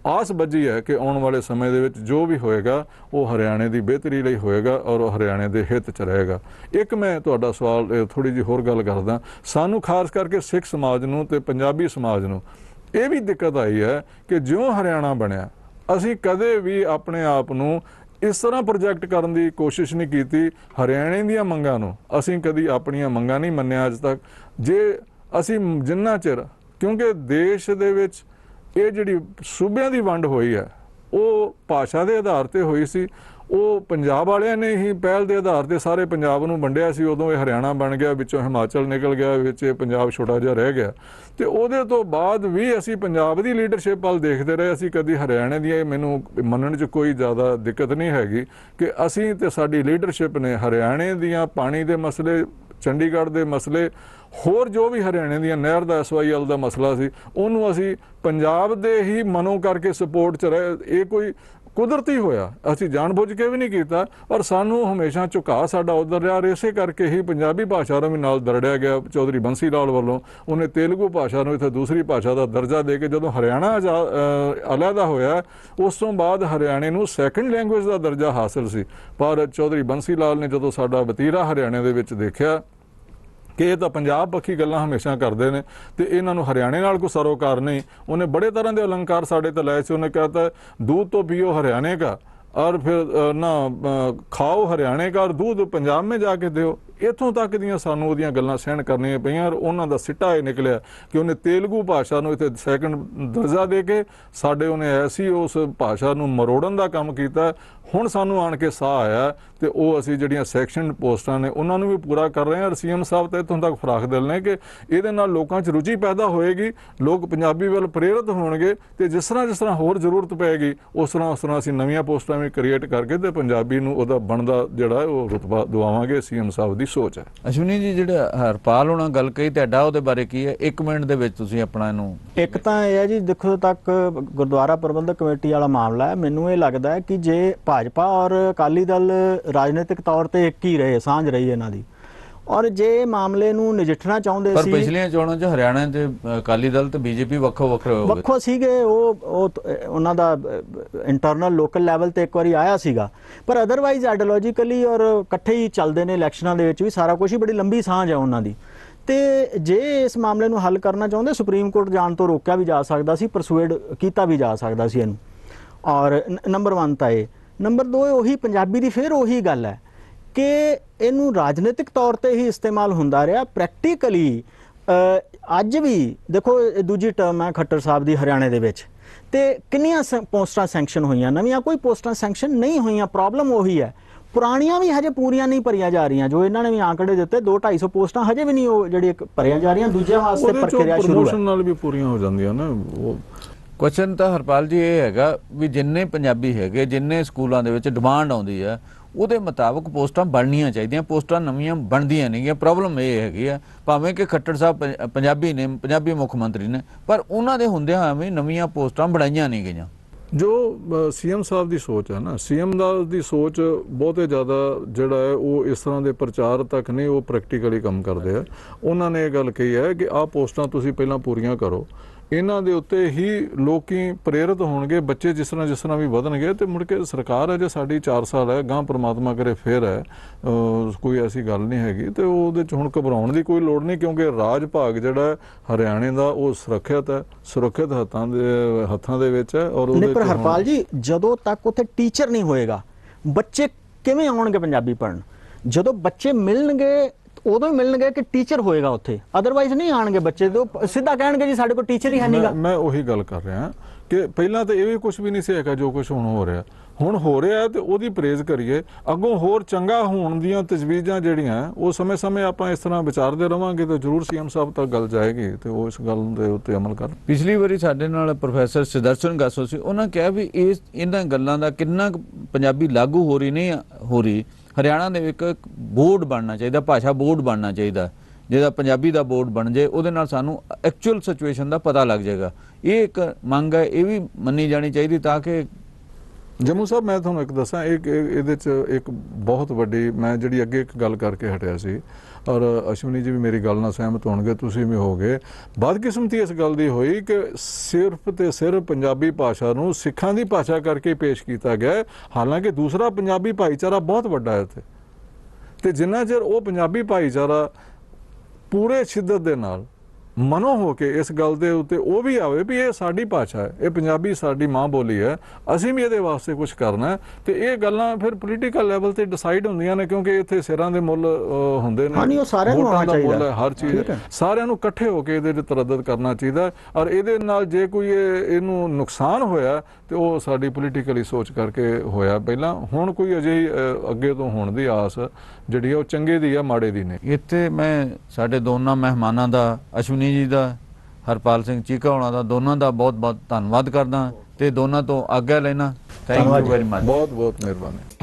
ਆਸ ਬੱਝੀ ਹੈ ਕਿ ਆਉਣ ਵਾਲੇ ਸਮੇਂ ਦੇ ਵਿੱਚ ਜੋ ਵੀ ਹੋਏਗਾ ਉਹ ਹਰਿਆਣੇ ਦੀ ਬਿਹਤਰੀ ਲਈ ਹੋਏਗਾ ਔਰ ਉਹ ਹਰਿਆਣੇ ਦੇ ਹਿੱਤ 'ਚ ਰਹੇਗਾ। ਇੱਕ ਮੈਂ ਤੁਹਾਡਾ ਸਵਾਲ ਥੋੜੀ ਜਿਹੀ ਹੋਰ ਗੱਲ ਕਰਦਾ, ਸਾਨੂੰ ਖਾਸ ਕਰਕੇ ਸਿੱਖ ਸਮਾਜ ਨੂੰ ਤੇ ਪੰਜਾਬੀ ਸਮਾਜ ਨੂੰ ਇਹ ਵੀ ਦਿੱਕਤ ਆਈ ਹੈ ਕਿ ਜਿਉਂ ਹਰਿਆਣਾ ਬਣਿਆ ਅਸੀਂ ਕਦੇ ਵੀ ਆਪਣੇ ਆਪ ਨੂੰ ਇਸ ਤਰ੍ਹਾਂ ਪ੍ਰੋਜੈਕਟ ਕਰਨ ਦੀ ਕੋਸ਼ਿਸ਼ ਨਹੀਂ ਕੀਤੀ। ਹਰਿਆਣੇ ਦੀਆਂ ਮੰਗਾਂ ਨੂੰ ਅਸੀਂ ਕਦੀ ਆਪਣੀਆਂ ਮੰਗਾਂ ਨਹੀਂ ਮੰਨਿਆ ਅੱਜ ਤੱਕ। ਜੇ ਅਸੀਂ ਜਿੰਨਾ ਚਿਰ, ਕਿਉਂਕਿ ਦੇਸ਼ ਦੇ ਵਿੱਚ ਇਹ ਜਿਹੜੀ ਸੂਬਿਆਂ ਦੀ ਵੰਡ ਹੋਈ ਹੈ ਉਹ ਭਾਸ਼ਾ ਦੇ ਆਧਾਰ ਤੇ ਹੋਈ ਸੀ। ਉਹ ਪੰਜਾਬ ਵਾਲਿਆਂ ਨੇ ਹੀ ਪਹਿਲ ਦੇ ਆਧਾਰ ਤੇ ਸਾਰੇ ਪੰਜਾਬ ਨੂੰ ਵੰਡਿਆ ਸੀ। ਉਦੋਂ ਇਹ ਹਰਿਆਣਾ ਬਣ ਗਿਆ, ਵਿੱਚੋਂ ਹਿਮਾਚਲ ਨਿਕਲ ਗਿਆ, ਵਿੱਚ ਇਹ ਪੰਜਾਬ ਛੋਟਾ ਜਿਹਾ ਰਹਿ ਗਿਆ। ਤੇ ਉਹਦੇ ਤੋਂ ਬਾਅਦ ਵੀ ਅਸੀਂ ਪੰਜਾਬ ਦੀ ਲੀਡਰਸ਼ਿਪ ਵੱਲ ਦੇਖਦੇ ਰਹੇ। ਅਸੀਂ ਕਦੀ ਹਰਿਆਣੇ ਦੀ, ਮੈਨੂੰ ਮੰਨਣ 'ਚ ਕੋਈ ਜ਼ਿਆਦਾ ਦਿੱਕਤ ਨਹੀਂ ਹੈਗੀ ਕਿ ਅਸੀਂ ਤੇ ਸਾਡੀ ਲੀਡਰਸ਼ਿਪ ਨੇ ਹਰਿਆਣੇ ਦੀਆਂ ਪਾਣੀ ਦੇ ਮਸਲੇ, ਚੰਡੀਗੜ੍ਹ ਦੇ ਮਸਲੇ, ਹੋਰ ਜੋ ਵੀ ਹਰਿਆਣੇ ਦੀਆਂ ਨਹਿਰ ਦਾ SYL ਦਾ ਮਸਲਾ ਸੀ ਉਹਨੂੰ ਅਸੀਂ ਪੰਜਾਬ ਦੇ ਹੀ ਮਨੋਂ ਕਰਕੇ ਸਪੋਰਟ 'ਚ ਰਹੇ। ਇਹ ਕੋਈ ਕੁਦਰਤੀ ਹੋਇਆ, ਅਸੀਂ ਜਾਣਬੁੱਝ ਕੇ ਵੀ ਨਹੀਂ ਕੀਤਾ, ਪਰ ਸਾਨੂੰ ਹਮੇਸ਼ਾ ਝੁਕਾਅ ਸਾਡਾ ਉਧਰ ਰਿਹਾ। ਇਸੇ ਕਰਕੇ ਹੀ ਪੰਜਾਬੀ ਭਾਸ਼ਾ ਨੂੰ ਵੀ ਨਾਲ ਦਰੜਿਆ ਗਿਆ ਚੌਧਰੀ ਬੰਸੀ ਲਾਲ ਵੱਲੋਂ। ਉਹਨੇ ਤੇਲਗੂ ਭਾਸ਼ਾ ਨੂੰ ਇੱਥੇ ਦੂਸਰੀ ਭਾਸ਼ਾ ਦਾ ਦਰਜਾ ਦੇ ਕੇ ਜਦੋਂ ਹਰਿਆਣਾ ਅਲੱਗਾ ਹੋਇਆ ਉਸ ਤੋਂ ਬਾਅਦ ਹਰਿਆਣੇ ਨੂੰ ਸੈਕੰਡ ਲੈਂਗੁਏਜ ਦਾ ਦਰਜਾ ਹਾਸਲ ਸੀ। ਪਰ ਚੌਧਰੀ ਬੰਸੀ ਲਾਲ ਨੇ ਜਦੋਂ ਸਾਡਾ ਵਤੀਰਾ ਹਰਿਆਣੇ ਦੇ ਵਿੱਚ ਦੇਖਿਆ ਕਿ ਇਹ ਤਾਂ ਪੰਜਾਬ ਪੱਖੀ ਗੱਲਾਂ ਹਮੇਸ਼ਾ ਕਰਦੇ ਨੇ ਤੇ ਇਹਨਾਂ ਨੂੰ ਹਰਿਆਣੇ ਨਾਲ ਕੋਈ ਸਰੋਕਾਰ ਨਹੀਂ, ਉਹਨੇ ਬੜੇ ਤਰ੍ਹਾਂ ਦੇ ਅਲੰਕਾਰ ਸਾਡੇ ਤੇ ਲਾਏ ਸੀ। ਉਹਨੇ ਕਹਤਾ दूध तो पियो हरियाणे का और फिर ना खाओ हरियाणे का और दूध पंजाब में जाके दो। ਇੱਥੋਂ ਤੱਕ ਦੀਆਂ ਸਾਨੂੰ ਉਹਦੀਆਂ ਗੱਲਾਂ ਸਹਿਣ ਕਰਨੀਆਂ ਪਈਆਂ ਔਰ ਉਹਨਾਂ ਦਾ ਸਿੱਟਾ ਇਹ ਨਿਕਲਿਆ ਕਿ ਉਹਨੇ ਤੇਲਗੂ ਭਾਸ਼ਾ ਨੂੰ ਇੱਥੇ ਸੈਕੰਡ ਦਰਜਾ ਦੇ ਕੇ ਸਾਡੇ ਉਹਨੇ ਐਸੀ ਉਸ ਭਾਸ਼ਾ ਨੂੰ ਮਰੋੜਨ ਦਾ ਕੰਮ ਕੀਤਾ। ਹੁਣ ਸਾਨੂੰ ਆਣ ਕੇ ਸਾਹ ਆਇਆ ਤੇ ਉਹ ਅਸੀਂ ਜਿਹੜੀਆਂ ਸੈਕਸ਼ਨ ਪੋਸਟਾਂ ਨੇ ਉਹਨਾਂ ਨੂੰ ਵੀ ਪੂਰਾ ਕਰ ਰਹੇ ਹਾਂ। CM ਸਾਹਿਬ ਤਾਂ ਇੱਥੋਂ ਤੱਕ ਫਰਾਖ ਦਿਲ ਨੇ ਕਿ ਇਹਦੇ ਨਾਲ ਲੋਕਾਂ 'ਚ ਰੁਚੀ ਪੈਦਾ ਹੋਏਗੀ, ਲੋਕ ਪੰਜਾਬੀ ਵੱਲ ਪ੍ਰੇਰਿਤ ਹੋਣਗੇ ਤੇ ਜਿਸ ਤਰ੍ਹਾਂ ਹੋਰ ਜ਼ਰੂਰਤ ਪਏਗੀ ਉਸ ਤਰ੍ਹਾਂ ਅਸੀਂ ਨਵੀਆਂ ਪੋਸਟਾਂ ਵੀ ਕ੍ਰੀਏਟ ਕਰਕੇ ਤੇ ਪੰਜਾਬੀ ਨੂੰ ਉਹਦਾ ਬਣਦਾ ਜਿਹੜਾ ਉਹ ਰੁਤਬਾ ਦਵਾਵਾਂਗੇ। CM ਸਾਹਿਬ ਦੀ ਸੋਚ ਹੈ। ਅਸ਼ਵਨੀ ਜੀ, ਜਿਹੜਾ ਹਰਪਾਲ ਹੋਣਾ ਗੱਲ ਕਹੀ ਤੁਹਾਡਾ ਉਹਦੇ ਬਾਰੇ ਕੀ ਹੈ? 1 ਮਿੰਟ ਦੇ ਵਿੱਚ ਤੁਸੀਂ ਆਪਣਾ ਇਹਨੂੰ। ਇੱਕ ਤਾਂ ਇਹ ਹੈ ਜੀ, ਦੇਖੋ ਤੱਕ ਗੁਰਦੁਆਰਾ ਪ੍ਰਬੰਧਕ ਕਮੇਟੀ ਵਾਲਾ ਮਾਮਲਾ ਹੈ, ਮੈਨੂੰ ਇਹ ਲੱਗਦਾ ਹੈ ਕਿ ਜੇ ਭਾਜਪਾ ਔਰ ਅਕਾਲੀ ਦਲ ਰਾਜਨੀਤਿਕ ਤੌਰ ਤੇ ਇੱਕ ਹੀ ਰਹੇ, ਸਾਂਝ ਰਹੀ ਇਹਨਾਂ ਦੀ, ਔਰ ਜੇ ਮਾਮਲੇ ਨੂੰ ਨਜਿੱਠਣਾ ਚਾਹੁੰਦੇ ਸੀ। ਪਰ ਪਿਛਲੀਆਂ ਚੋਣਾਂ 'ਚ ਹਰਿਆਣਾ ਤੇ ਅਕਾਲੀ ਦਲ ਤੇ BJP ਵੱਖੋ ਸੀਗੇ। ਉਹਨਾਂ ਦਾ ਇੰਟਰਨਲ ਲੋਕਲ ਲੈਵਲ ਤੇ ਇੱਕ ਵਾਰੀ ਆਇਆ ਸੀਗਾ, ਪਰ ਅਦਰਵਾਈਜ਼ ਆਈਡੀਓਲੋਜੀਕਲੀ ਔਰ ਇਕੱਠੇ ਹੀ ਚੱਲਦੇ ਨੇ ਇਲੈਕਸ਼ਨਾਂ ਦੇ ਵਿੱਚ ਵੀ, ਸਾਰਾ ਕੁਝ ਹੀ ਬੜੀ ਲੰਬੀ ਸਾਂਝ ਹੈ ਉਹਨਾਂ ਦੀ। ਤੇ ਜੇ ਇਸ ਮਾਮਲੇ ਨੂੰ ਹੱਲ ਕਰਨਾ ਚਾਹੁੰਦੇ ਸੁਪਰੀਮ ਕੋਰਟ ਜਾਣ ਤੋਂ ਰੋਕਿਆ ਵੀ ਜਾ ਸਕਦਾ ਸੀ, ਪਰਸੂਏਡ ਕੀਤਾ ਵੀ ਜਾ ਸਕਦਾ ਸੀ ਇਹਨੂੰ। ਔਰ ਨੰਬਰ 1 ਤਾਂ ਇਹ। ਨੰਬਰ 2 ਉਹੀ ਪੰਜਾਬੀ ਦੀ ਫਿਰ ਉਹੀ ਗੱਲ ਹੈ ਕਿ ਇਹਨੂੰ ਰਾਜਨੀਤਿਕ ਤੌਰ ਤੇ ਹੀ ਇਸਤੇਮਾਲ ਹੁੰਦਾ ਰਿਹਾ। ਪ੍ਰੈਕਟੀਕਲੀ ਅੱਜ ਵੀ ਦੇਖੋ ਦੂਜੀ ਟਰਮ ਹੈ ਖੱਟਰ ਸਾਹਿਬ ਦੀ ਹਰਿਆਣੇ ਦੇ ਵਿੱਚ, ਤੇ ਕਿੰਨੀਆਂ ਪੋਸਟਾਂ ਸੈਂਕਸ਼ਨ ਹੋਈਆਂ, ਨਵੀਆਂ ਕੋਈ ਪੋਸਟਾਂ ਸੈਂਕਸ਼ਨ ਨਹੀਂ ਹੋਈਆਂ। ਪ੍ਰੋਬਲਮ ਉਹੀ ਹੈ, ਪੁਰਾਣੀਆਂ ਵੀ ਹਜੇ ਪੂਰੀਆਂ ਨਹੀਂ ਭਰੀਆਂ ਜਾ ਰਹੀਆਂ। ਜੋ ਇਹਨਾਂ ਨੇ ਵੀ ਆંકੜੇ ਦਿੱਤੇ 200-250 ਪੋਸਟਾਂ ਹਜੇ ਵੀ ਨਹੀਂ ਉਹ ਜਿਹੜੀ ਭਰੀਆਂ ਜਾ ਰਹੀਆਂ। ਦੂਜਿਆਂ ਵਾਸਤੇ ਪ੍ਰਕਿਰਿਆ ਸ਼ੁਰੂ ਹੈ, ਪ੍ਰਮੋਸ਼ਨ ਨਾਲ ਵੀ ਪੂਰੀਆਂ ਹੋ ਜਾਂਦੀਆਂ ਨਾ। ਉਹ ਕੁਐਸਚਨ ਤਾਂ ਹਰਪਾਲ ਜੀ ਇਹ ਹੈਗਾ ਵੀ ਜਿੰਨੇ ਪੰਜਾਬੀ ਹੈਗੇ, ਜਿੰਨੇ ਸਕੂਲਾਂ ਦੇ ਵਿੱਚ ਡਿਮਾਂਡ ਆਉਂਦੀ ਹੈ ਉਹਦੇ ਮੁਤਾਬਕ ਪੋਸਟਾਂ ਬਣਨੀਆਂ ਚਾਹੀਦੀਆਂ। ਪੋਸਟਾਂ ਨਵੀਆਂ ਬਣਦੀਆਂ ਨਹੀਂ ਗੀਆਂ। ਪ੍ਰੋਬਲਮ ਇਹ ਹੈਗੀ ਆ, ਭਾਵੇਂ ਕਿ ਖੱਟਰ ਸਾਹਿਬ ਪੰਜਾਬੀ ਨੇ, ਪੰਜਾਬੀ ਮੁੱਖ ਮੰਤਰੀ ਨੇ, ਪਰ ਉਹਨਾਂ ਦੇ ਹੁੰਦਿਆਂ ਐਵੇਂ ਨਵੀਆਂ ਪੋਸਟਾਂ ਬਣਾਈਆਂ ਨਹੀਂ ਗਈਆਂ। ਜੋ CM ਸਾਹਿਬ ਦੀ ਸੋਚ ਹੈ ਨਾ, CM ਦੀ ਸੋਚ ਬਹੁਤੇ ਜ਼ਿਆਦਾ ਜਿਹੜਾ ਹੈ ਉਹ ਇਸ ਤਰ੍ਹਾਂ ਦੇ ਪ੍ਰਚਾਰ ਤੱਕ ਨਹੀਂ, ਉਹ ਪ੍ਰੈਕਟੀਕਲੀ ਕੰਮ ਕਰਦੇ ਆ। ਉਹਨਾਂ ਨੇ ਇਹ ਗੱਲ ਕਹੀ ਹੈ ਕਿ ਆਹ ਪੋਸਟਾਂ ਤੁਸੀਂ ਪਹਿਲਾਂ ਪੂਰੀਆਂ ਕਰੋ, ਇਹਨਾਂ ਦੇ ਉੱਤੇ ਹੀ ਲੋਕੀ ਪ੍ਰੇਰਿਤ ਹੋਣਗੇ, ਬੱਚੇ ਜਿਸ ਤਰ੍ਹਾਂ ਵੀ ਵਧਣਗੇ ਤੇ ਮੁੜ ਕੇ ਸਰਕਾਰ ਅਜੇ ਸਾਡੀ 4 ਸਾਲ ਹੈ, ਗਾਂ ਪ੍ਰਮਾਤਮਾ ਕਰੇ ਫੇਰ ਹੈ, ਕੋਈ ਐਸੀ ਗੱਲ ਨਹੀਂ ਹੈਗੀ। ਤੇ ਉਹਦੇ 'ਚ ਹੁਣ ਘਬਰਾਉਣ ਦੀ ਕੋਈ ਲੋੜ ਨਹੀਂ, ਕਿਉਂਕਿ ਰਾਜ ਭਾਗ ਜਿਹੜਾ ਹਰਿਆਣੇ ਦਾ ਉਹ ਸੁਰੱਖਿਅਤ ਹੈ, ਸੁਰੱਖਿਅਤ ਹੱਥਾਂ ਦੇ ਵਿੱਚ ਹੈ। ਔਰ ਉਹਦੇ ਪਰ ਹਰਪਾਲ ਜੀ, ਜਦੋਂ ਤੱਕ ਉੱਥੇ ਟੀਚਰ ਨਹੀਂ ਹੋਏਗਾ ਬੱਚੇ ਕਿਵੇਂ ਆਉਣਗੇ ਪੰਜਾਬੀ ਪੜ੍ਹਨ? ਜਦੋਂ ਬੱਚੇ ਮਿਲਣਗੇ ਉਦੋਂ ਹੀ ਮਿਲਣਗੇ ਕਿ ਟੀਚਰ ਹੋਏਗਾ ਉੱਥੇ, ਅਦਰਵਾਈਜ਼ ਨਹੀਂ ਆਣਗੇ ਬੱਚੇ। ਤੋਂ ਸਿੱਧਾ ਕਹਿਣਗੇ ਜੀ ਸਾਡੇ ਕੋਲ ਟੀਚਰ ਹੀ ਹੈ ਨਹੀਂਗਾ। ਮੈਂ ਉਹੀ ਗੱਲ ਕਰ ਰਿਹਾ ਕਿ ਪਹਿਲਾਂ ਤਾਂ ਇਹ ਵੀ ਕੁਝ ਵੀ ਨਹੀਂ ਸੀ ਹੈਗਾ ਜੋ ਕੁਝ ਹੁਣ ਹੋ ਰਿਹਾ। ਹੁਣ ਹੋ ਰਿਹਾ ਹੈ ਤੇ ਉਹਦੀ ਪ੍ਰੇਜ਼ ਕਰੀਏ। ਅੱਗੋਂ ਹੋਰ ਚੰਗਾ ਹੋਣ ਦੀਆਂ ਤਜਵੀਜ਼ਾਂ ਜਿਹੜੀਆਂ ਉਹ ਸਮੇਂ-ਸਮੇਂ ਆਪਾਂ ਇਸ ਤਰ੍ਹਾਂ ਵਿਚਾਰਦੇ ਰਵਾਂਗੇ ਤੇ ਜ਼ਰੂਰ ਸੀਐਮ ਸਾਹਿਬ ਤੱਕ ਗੱਲ ਜਾਏਗੀ ਤੇ ਉਹ ਇਸ ਗੱਲ ਦੇ ਉੱਤੇ ਅਮਲ ਕਰਨ। ਪਿਛਲੀ ਵਾਰੀ ਸਾਡੇ ਨਾਲ ਪ੍ਰੋਫੈਸਰ ਸਿਦਰਸ਼ਨ ਗਾਸੋ ਸੀ, ਉਹਨਾਂ ਕਿਹਾ ਵੀ ਇਹਨਾਂ ਗੱਲਾਂ ਦਾ ਕਿੰਨਾ ਕੁ ਪੰਜਾਬੀ ਲਾਗੂ ਹੋ ਰਹੀ ਨਹੀਂ ਹੋ ਰਹੀ। ਹਰਿਆਣਾ ਦੇ ਇੱਕ ਬੋਰਡ ਬਣਨਾ ਚਾਹੀਦਾ, ਭਾਸ਼ਾ ਬੋਰਡ ਬਣਨਾ ਚਾਹੀਦਾ, ਜਿਹਦਾ ਪੰਜਾਬੀ ਦਾ ਬੋਰਡ ਬਣ ਜਾਏ, ਉਹਦੇ ਨਾਲ ਸਾਨੂੰ ਐਕਚੁਅਲ ਸਿਚੁਏਸ਼ਨ ਦਾ ਪਤਾ ਲੱਗ ਜਾਏਗਾ। ਇਹ ਇੱਕ ਮੰਗ ਹੈ, ਇਹ ਵੀ ਮੰਨੀ ਜਾਣੀ ਚਾਹੀਦੀ ਤਾਂ ਕਿ ਜੰਮੂ ਸਾਹਿਬ ਮੈਂ ਤੁਹਾਨੂੰ ਇੱਕ ਦੱਸਾਂ, ਇਹਦੇ 'ਚ ਇੱਕ ਬਹੁਤ ਵੱਡੀ, ਮੈਂ ਜਿਹੜੀ ਅੱਗੇ ਇੱਕ ਗੱਲ ਕਰਕੇ ਹਟਿਆ ਸੀ ਔਰ ਅਸ਼ਵਨੀ ਜੀ ਵੀ ਮੇਰੀ ਗੱਲ ਨਾਲ ਸਹਿਮਤ ਹੋਣਗੇ, ਤੁਸੀਂ ਵੀ ਹੋਗੇ, ਬਦਕਿਸਮਤੀ ਇਸ ਗੱਲ ਦੀ ਹੋਈ ਕਿ ਸਿਰਫ ਤੇ ਸਿਰਫ ਪੰਜਾਬੀ ਭਾਸ਼ਾ ਨੂੰ ਸਿੱਖਾਂ ਦੀ ਭਾਸ਼ਾ ਕਰਕੇ ਪੇਸ਼ ਕੀਤਾ ਗਿਆ, ਹਾਲਾਂਕਿ ਦੂਸਰਾ ਪੰਜਾਬੀ ਭਾਈਚਾਰਾ ਬਹੁਤ ਵੱਡਾ ਹੈ ਇੱਥੇ, ਤੇ ਜਿੰਨਾ ਚਿਰ ਉਹ ਪੰਜਾਬੀ ਭਾਈਚਾਰਾ ਪੂਰੇ ਸ਼ਿੱਦਤ ਦੇ ਨਾਲ ਮਨੋ ਹੋ ਕੇ ਇਸ ਗੱਲ ਦੇ ਉੱਤੇ ਉਹ ਵੀ ਆਵੇ ਵੀ ਇਹ ਸਾਡੀ ਭਾਸ਼ਾ ਹੈ, ਇਹ ਪੰਜਾਬੀ ਸਾਡੀ ਮਾਂ ਬੋਲੀ ਹੈ, ਅਸੀਂ ਵੀ ਇਹਦੇ ਵਾਸਤੇ ਕੁਝ ਕਰਨਾ ਹੈ, ਤੇ ਇਹ ਗੱਲਾਂ ਫਿਰ ਪੋਲੀਟੀਕਲ ਲੈਵਲ ਤੇ ਡਿਸਾਈਡ ਹੁੰਦੀਆਂ ਨੇ, ਕਿਉਂਕਿ ਇੱਥੇ ਸਿਰਾਂ ਦੇ ਮੁੱਲ ਹੁੰਦੇ ਨੇ, ਹਾਂਜੀ, ਉਹ ਸਾਰਿਆਂ ਨੂੰ ਵੋਟਾਂ ਆਉਣਾ ਦਾ ਮੁੱਲ ਚਾਹੀਦਾ, ਹੈ, ਹਰ ਚੀਜ਼ ਸਾਰਿਆਂ ਨੂੰ ਇਕੱਠੇ ਹੋ ਕੇ ਇਹਦੇ 'ਚ ਤਰੱਦਦ ਕਰਨਾ ਚਾਹੀਦਾ। ਔਰ ਇਹਦੇ ਨਾਲ ਜੇ ਕੋਈ ਇਹਨੂੰ ਨੁਕਸਾਨ ਹੋਇਆ ਤੇ ਉਹ ਸਾਡੀ ਪੋਲੀਟੀਕਲੀ ਸੋਚ ਕਰਕੇ ਹੋਇਆ ਪਹਿਲਾਂ, ਹੁਣ ਕੋਈ ਅਜਿਹੀ ਅੱਗੇ ਤੋਂ ਹੋਣ ਦੀ ਆਸ ਜਿਹੜੀ ਉਹ ਚੰਗੇ ਦੀ ਆ, ਮਾੜੇ ਦੀ ਨਹੀਂ। ਇੱਥੇ ਮੈਂ ਸਾਡੇ ਦੋਨਾਂ ਮਹਿਮਾਨਾਂ ਦਾ, ਅਸ਼ਵਨੀ ਜੀ ਦਾ, ਹਰਪਾਲ ਸਿੰਘ ਚੀਕਾ ਹੋਣਾ ਦਾ, ਦੋਨਾਂ ਦਾ ਬਹੁਤ ਬਹੁਤ ਧੰਨਵਾਦ ਕਰਦਾ ਤੇ ਦੋਨਾਂ ਤੋਂ ਆਗਿਆ ਲੈਣਾ। Thank you very much. ਬਹੁਤ ਬਹੁਤ ਮਿਹਰਬਾਨੀ।